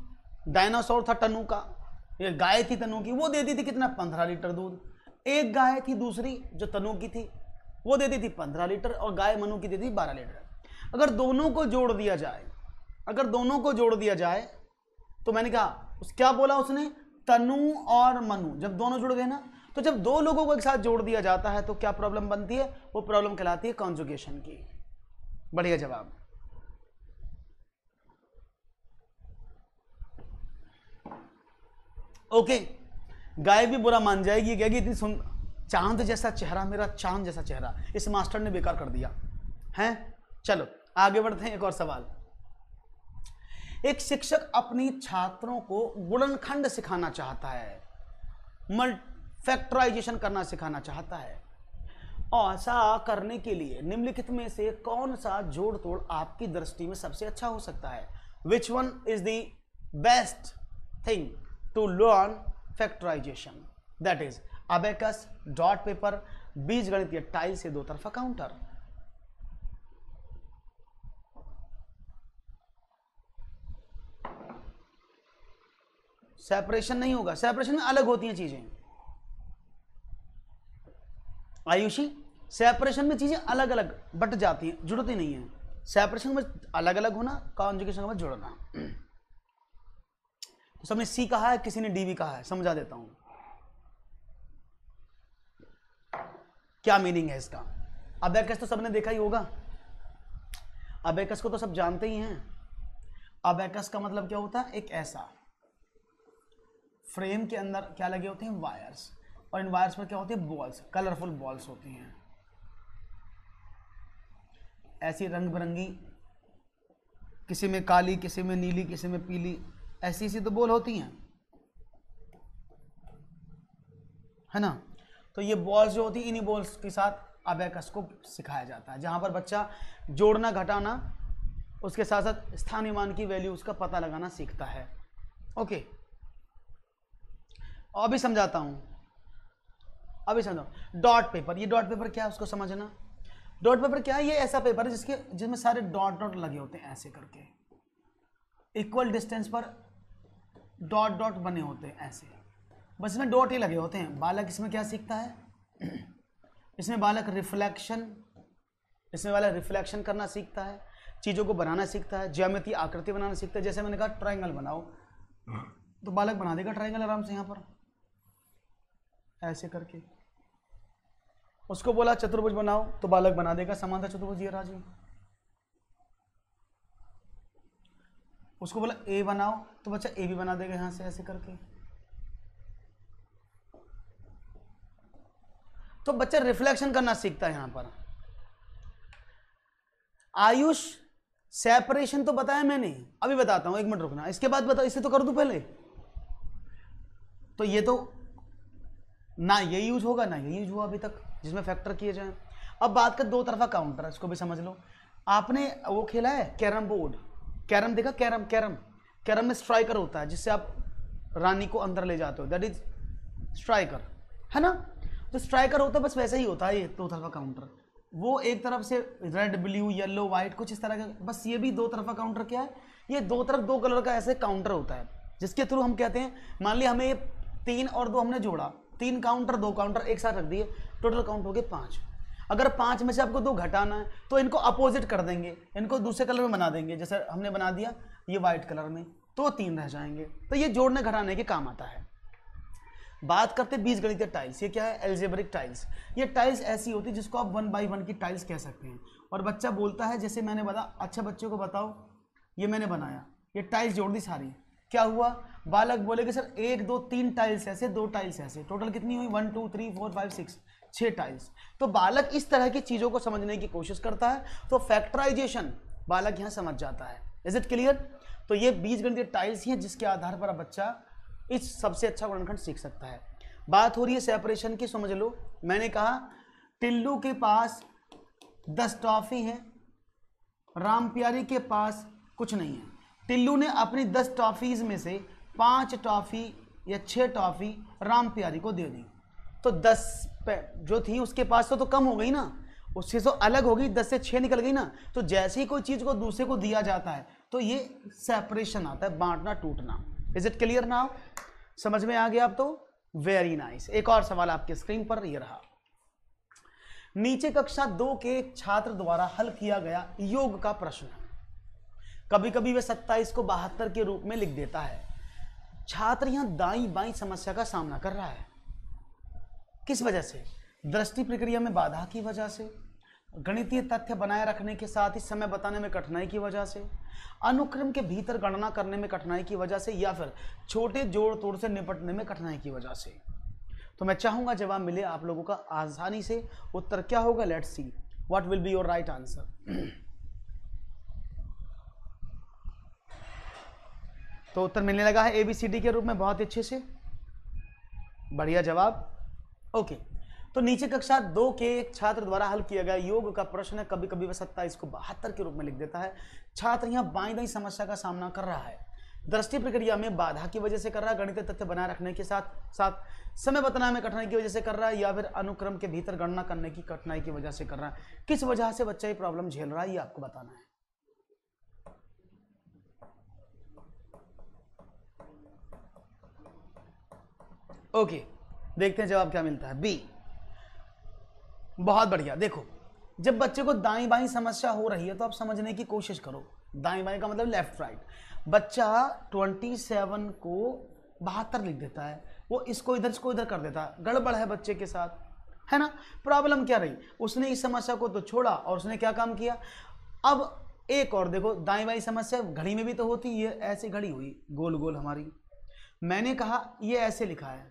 डायनासोर था तनु का, ये गाय थी तनु की, वो देती थी कितना? 15 लीटर दूध। एक गाय थी दूसरी जो तनु की थी, वो देती थी 15 लीटर, और गाय मनु की देती थी 12 लीटर। अगर दोनों को जोड़ दिया जाए, तो मैंने कहा क्या बोला उसने? तनु और मनु जब दोनों जुड़ गए ना, तो जब दो लोगों को एक साथ जोड़ दिया जाता है तो क्या प्रॉब्लम बनती है? वो प्रॉब्लम कहलाती है कॉन्जुगेशन की। बढ़िया जवाब। ओके, गाय भी बुरा मान जाएगी, कहेगी इतनी चांद जैसा चेहरा, मेरा चांद जैसा चेहरा इस मास्टर ने बेकार कर दिया है। चलो आगे बढ़ते हैं, एक और सवाल। एक शिक्षक अपनी छात्रों को गुणनखंड सिखाना चाहता है, फैक्टराइजेशन करना सिखाना चाहता है, और ऐसा करने के लिए निम्नलिखित में से कौन सा जोड़ तोड़ आपकी दृष्टि में सबसे अच्छा हो सकता है? Which one is the best thing to learn factorization? That is abacus, dot paper, बीजगणित या टाइल से दो तरफा काउंटर। सेपरेशन नहीं होगा, सेपरेशन में अलग होती हैं चीजें। आयुषी, सेपरेशन में चीजें अलग अलग बट जाती हैं, जुड़ती नहीं है। सेपरेशन में अलग अलग होना, कॉन्जुगेशन में जुड़ना। तो सबने सी कहा है, किसी ने डी भी कहा है, समझा देता हूं क्या मीनिंग है इसका। अबेकस तो सबने देखा ही होगा, अबेकस को तो सब जानते ही हैं। अबेकस का मतलब क्या होता है? एक ऐसा फ्रेम के अंदर क्या लगे होते हैं? वायर्स, और इन वायर्स पर क्या होती है? बॉल्स, कलरफुल बॉल्स होती हैं, ऐसी रंग बिरंगी, किसी में काली, किसी में नीली, किसी में पीली, ऐसी ऐसी तो बॉल होती हैं, है ना। तो ये बॉल्स जो होती है, इन्हीं बॉल्स के साथ अबेकस को सिखाया जाता है, जहां पर बच्चा जोड़ना घटाना, उसके साथ साथ स्थानीय मान की वैल्यू उसका पता लगाना सीखता है। ओके, अभी समझाता हूं, अभी समझाओ। डॉट पेपर, ये डॉट पेपर क्या है उसको समझना। डॉट पेपर क्या है? ये ऐसा पेपर है जिसमें सारे डॉट डॉट लगे होते हैं, ऐसे करके इक्वल डिस्टेंस पर डॉट डॉट बने होते हैं ऐसे, बस इसमें डॉट ही लगे होते हैं। बालक इसमें क्या सीखता है? इसमें बालक रिफ्लेक्शन करना सीखता है, चीज़ों को बनाना सीखता है, ज्यामिति आकृति बनाना सीखता है। जैसे मैंने कहा ट्रायंगल बनाओ, तो बालक बना देगा ट्रायंगल आराम से, यहाँ पर ऐसे करके। उसको बोला चतुर्भुज बनाओ, तो बालक बना देगा समांतर चतुर्भुज, ये राजी। उसको बोला ए बनाओ, तो बच्चा ए भी बना देगा यहां से ऐसे करके। तो बच्चा रिफ्लेक्शन करना सीखता है। यहां पर आयुष सेपरेशन तो बताया मैंने, अभी बताता हूं, 1 मिनट रुकना, इसके बाद बता, इसे तो कर दूं पहले। तो ये तो ना ये यूज होगा ना ये यूज हुआ अभी तक जिसमें फैक्टर किए जाए। अब बात कर दो तरफा काउंटर, इसको भी समझ लो। आपने वो खेला है कैरम बोर्ड, कैरम देखा, कैरम कैरम कैरम में स्ट्राइकर होता है जिससे आप रानी को अंदर ले जाते हो, दैट इज स्ट्राइकर, है ना। तो स्ट्राइकर होता है बस वैसा ही होता है ये दो तरफा काउंटर। वो एक तरफ से रेड ब्लू येलो व्हाइट कुछ इस तरह का, बस ये भी दो तरफा काउंटर क्या है, ये दो तरफ 2 कलर का ऐसे काउंटर होता है जिसके थ्रू हम कहते हैं, मान लिया हमें 3 और 2 हमने जोड़ा, 3 काउंटर 2 काउंटर एक साथ रख दिए, टोटल काउंट हो गए 5। अगर 5 में से आपको 2 घटाना है तो इनको अपोजिट कर देंगे, इनको दूसरे कलर में बना देंगे, जैसे हमने बना दिया ये व्हाइट कलर में, तो 3 रह जाएंगे। तो ये जोड़ने घटाने के काम आता है। बात करते हैं बीजगणितीय टाइल्स। ये क्या है? Algebraic tiles. ये टाइल्स ऐसी होती है जिसको आप 1 बाई 1 की टाइल्स कह सकते हैं। और बच्चा बोलता है, जैसे मैंने बताया, अच्छा बच्चों को बताओ, ये मैंने बनाया, ये टाइल्स जोड़ दी सारी, क्या हुआ? बालक बोलेगा सर 1 2 3 टाइल्स ऐसे, 2 टाइल्स ऐसे, टोटल कितनी हुई? 1 2 3 4 5 6 6 टाइल्स। तो बालक इस तरह की चीज़ों को समझने की कोशिश करता है, तो फैक्टराइजेशन बालक यहाँ समझ जाता है। Is it clear? तो ये बीजगणितीय टाइल्स ही हैं जिसके आधार पर बच्चा इस सबसे अच्छा गुणनखंड सीख सकता है। बात हो रही है सेपरेशन की, समझ लो। मैंने कहा टिल्लू के पास 10 टॉफी है, राम प्यारी के पास कुछ नहीं है। टिल्लू ने अपनी 10 टॉफीज में से 5 टॉफी या 6 टॉफी राम प्यारी को दे दी, तो 10 जो थी उसके पास तो कम हो गई ना, उससे तो अलग हो गई, 10 से 6 निकल गई ना। तो जैसे ही कोई चीज को दूसरे को दिया जाता है तो ये सेपरेशन आता है, बांटना टूटना। Is it clear now? समझ में आ गया आप? तो वेरी नाइस। एक और सवाल आपके स्क्रीन पर ये रहा। नीचे कक्षा 2 के एक छात्र द्वारा हल किया गया योग का प्रश्न, कभी कभी वह 27 को 72 के रूप में लिख देता है। छात्र यहां दाईं बाईं समस्या का सामना कर रहा है। किस वजह से? दृष्टि प्रक्रिया में बाधा की वजह से, गणितीय तथ्य बनाए रखने के साथ ही समय बताने में कठिनाई की वजह से, अनुक्रम के भीतर गणना करने में कठिनाई की वजह से, या फिर छोटे जोड़ तोड़ से निपटने में कठिनाई की वजह से। तो मैं चाहूंगा जवाब मिले आप लोगों का आसानी से। उत्तर क्या होगा? Let's see what will be your right answer. तो उत्तर मिलने लगा है ABCD के रूप में, बहुत अच्छे से, बढ़िया जवाब। ओके, तो नीचे कक्षा 2 के एक छात्र द्वारा हल किया गया योग का प्रश्न है, कभी कभी वह 27 को 72 के रूप में लिख देता है। छात्र यहाँ बाईं दाईं समस्या का सामना कर रहा है, दृष्टि प्रक्रिया में बाधा की वजह से कर रहा है, गणितीय तथ्य बनाए रखने के साथ साथ समय बताने में कठिनाई की वजह से कर रहा है, या फिर अनुक्रम के भीतर गणना करने की कठिनाई की वजह से कर रहा है। किस वजह से बच्चा ये प्रॉब्लम झेल रहा है, ये आपको बताना है। ओके, देखते हैं जवाब क्या मिलता है। बी, बहुत बढ़िया। देखो, जब बच्चे को दाईं बाईं समस्या हो रही है तो आप समझने की कोशिश करो। दाईं बाईं का मतलब लेफ्ट राइट। बच्चा 27 को 72 लिख देता है, वो इसको इधर कर देता है, गड़बड़ है बच्चे के साथ, है ना। प्रॉब्लम क्या रही? उसने इस समस्या को तो छोड़ा और उसने क्या काम किया। अब एक और देखो, दाईं बाईं समस्या घड़ी में भी तो होती है, ऐसे घड़ी हुई गोल गोल हमारी, मैंने कहा ये ऐसे लिखा है,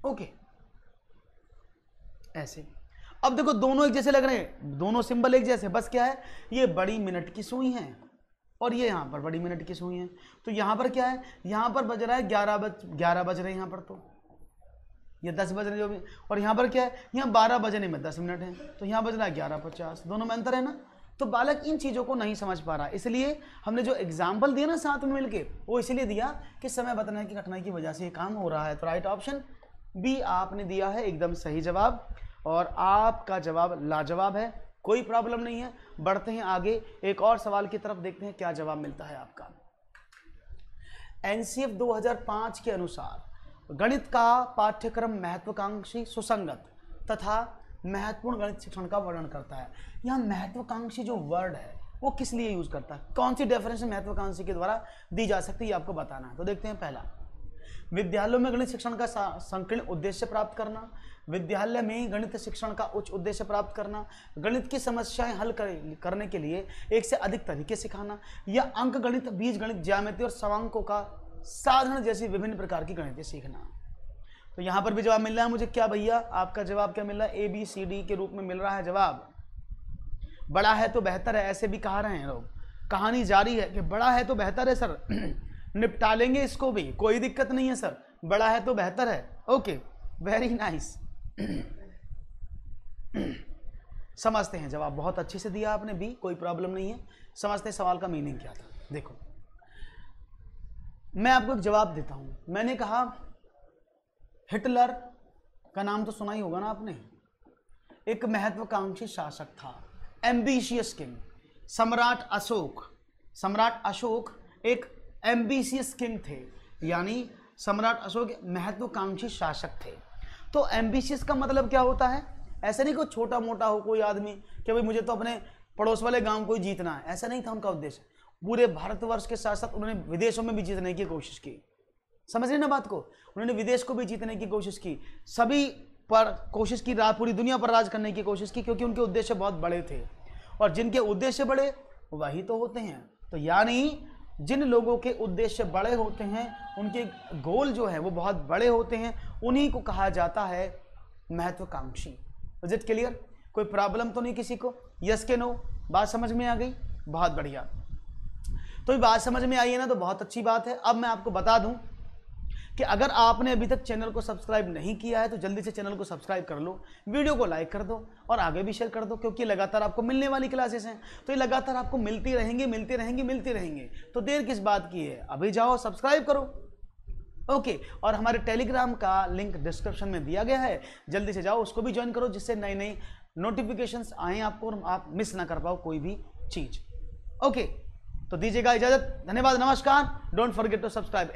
ओके ऐसे। अब देखो दोनों एक जैसे लग रहे हैं, दोनों सिंबल एक जैसे, बस क्या है, ये बड़ी मिनट की सुई है और ये यहां पर बड़ी मिनट की सुई है। तो यहां पर क्या है, यहां पर बज रहा है 11 बज रहे हैं, यहां पर तो ये 10 बज रहे जो भी, और यहां पर क्या है, यहां 12 बजने में 10 मिनट है, तो यहां बज रहा है 11:50, दोनों में अंतर है ना। तो बालक इन चीज़ों को नहीं समझ पा रहा, इसलिए हमने जो एग्जाम्पल दिया ना साथ में मिलके, वो इसलिए दिया कि समय बताने की कठिनाई की वजह से ये काम हो रहा है। तो राइट ऑप्शन बी आपने दिया है एकदम सही जवाब, और आपका जवाब लाजवाब है, कोई प्रॉब्लम नहीं है। बढ़ते हैं आगे, एक और सवाल की तरफ, देखते हैं क्या जवाब मिलता है आपका। NCF 2005 के अनुसार गणित का पाठ्यक्रम महत्वाकांक्षी, सुसंगत तथा महत्वपूर्ण गणित शिक्षण का वर्णन करता है। यहाँ महत्वाकांक्षी जो वर्ड है वो किस लिए यूज करता है, कौन सी डेफिनेशन महत्वाकांक्षी के द्वारा दी जा सकती है, आपको बताना है। तो देखते हैं, पहला, विद्यालयों में गणित शिक्षण का संकीर्ण उद्देश्य प्राप्त करना, विद्यालय में गणित शिक्षण का उच्च उद्देश्य प्राप्त करना, गणित की समस्याएं हल करने के लिए एक से अधिक तरीके सिखाना, या अंक गणित, बीज गणित, ज्यामिति और समांकों का साधन जैसी विभिन्न प्रकार की गणितें सीखना। तो यहां पर भी जवाब मिल रहा है मुझे क्या भैया, आपका जवाब क्या मिल रहा है, ABCD के रूप में मिल रहा है जवाब। बड़ा है तो बेहतर है, ऐसे भी कहा रहे हैं लोग, कहानी जारी है कि बड़ा है तो बेहतर है सर, निपटा लेंगे इसको भी, कोई दिक्कत नहीं है सर, बड़ा है तो बेहतर है। Okay, very nice. समझते हैं, जवाब बहुत अच्छे से दिया आपने बी, कोई प्रॉब्लम नहीं है। समझते हैं सवाल का मीनिंग क्या था। देखो मैं आपको एक जवाब देता हूं। मैंने कहा हिटलर का नाम तो सुना ही होगा ना आपने, एक महत्वाकांक्षी शासक था, एम्बिशियस किंग। सम्राट अशोक एक एम्बिशियस किंग थे, यानी सम्राट अशोक महत्वाकांक्षी शासक थे। तो एम्बिशियस का मतलब क्या होता है, ऐसा नहीं कोई छोटा मोटा हो कोई आदमी कि भाई मुझे तो अपने पड़ोस वाले गांव को ही जीतना है, ऐसा नहीं था उनका उद्देश्य। पूरे भारतवर्ष के साथ साथ उन्होंने विदेशों में भी जीतने की कोशिश की। समझ रहे ना बात को, उन्होंने विदेश को भी जीतने की कोशिश की, सभी पर कोशिश की, पूरी दुनिया पर राज करने की कोशिश की, क्योंकि उनके उद्देश्य बहुत बड़े थे, और जिनके उद्देश्य बड़े वही तो होते हैं। तो यानी जिन लोगों के उद्देश्य बड़े होते हैं, उनके गोल जो है वो बहुत बड़े होते हैं, उन्हीं को कहा जाता है महत्वाकांक्षी। Is it clear? कोई प्रॉब्लम तो नहीं किसी को? यस के नो? बात समझ में आ गई? बहुत बढ़िया। तो ये बात समझ में आई है ना, तो बहुत अच्छी बात है। अब मैं आपको बता दूं कि अगर आपने अभी तक चैनल को सब्सक्राइब नहीं किया है तो जल्दी से चैनल को सब्सक्राइब कर लो, वीडियो को लाइक कर दो और आगे भी शेयर कर दो, क्योंकि लगातार आपको मिलने वाली क्लासेस हैं, तो ये लगातार आपको मिलती रहेंगी। तो देर किस बात की है, अभी जाओ सब्सक्राइब करो। ओके, और हमारे टेलीग्राम का लिंक डिस्क्रिप्शन में दिया गया है, जल्दी से जाओ उसको भी ज्वाइन करो, जिससे नई नई नोटिफिकेशंस आए आपको और आप मिस ना कर पाओ कोई भी चीज। ओके, तो दीजिएगा इजाजत, धन्यवाद, नमस्कार। Don't forget to subscribe.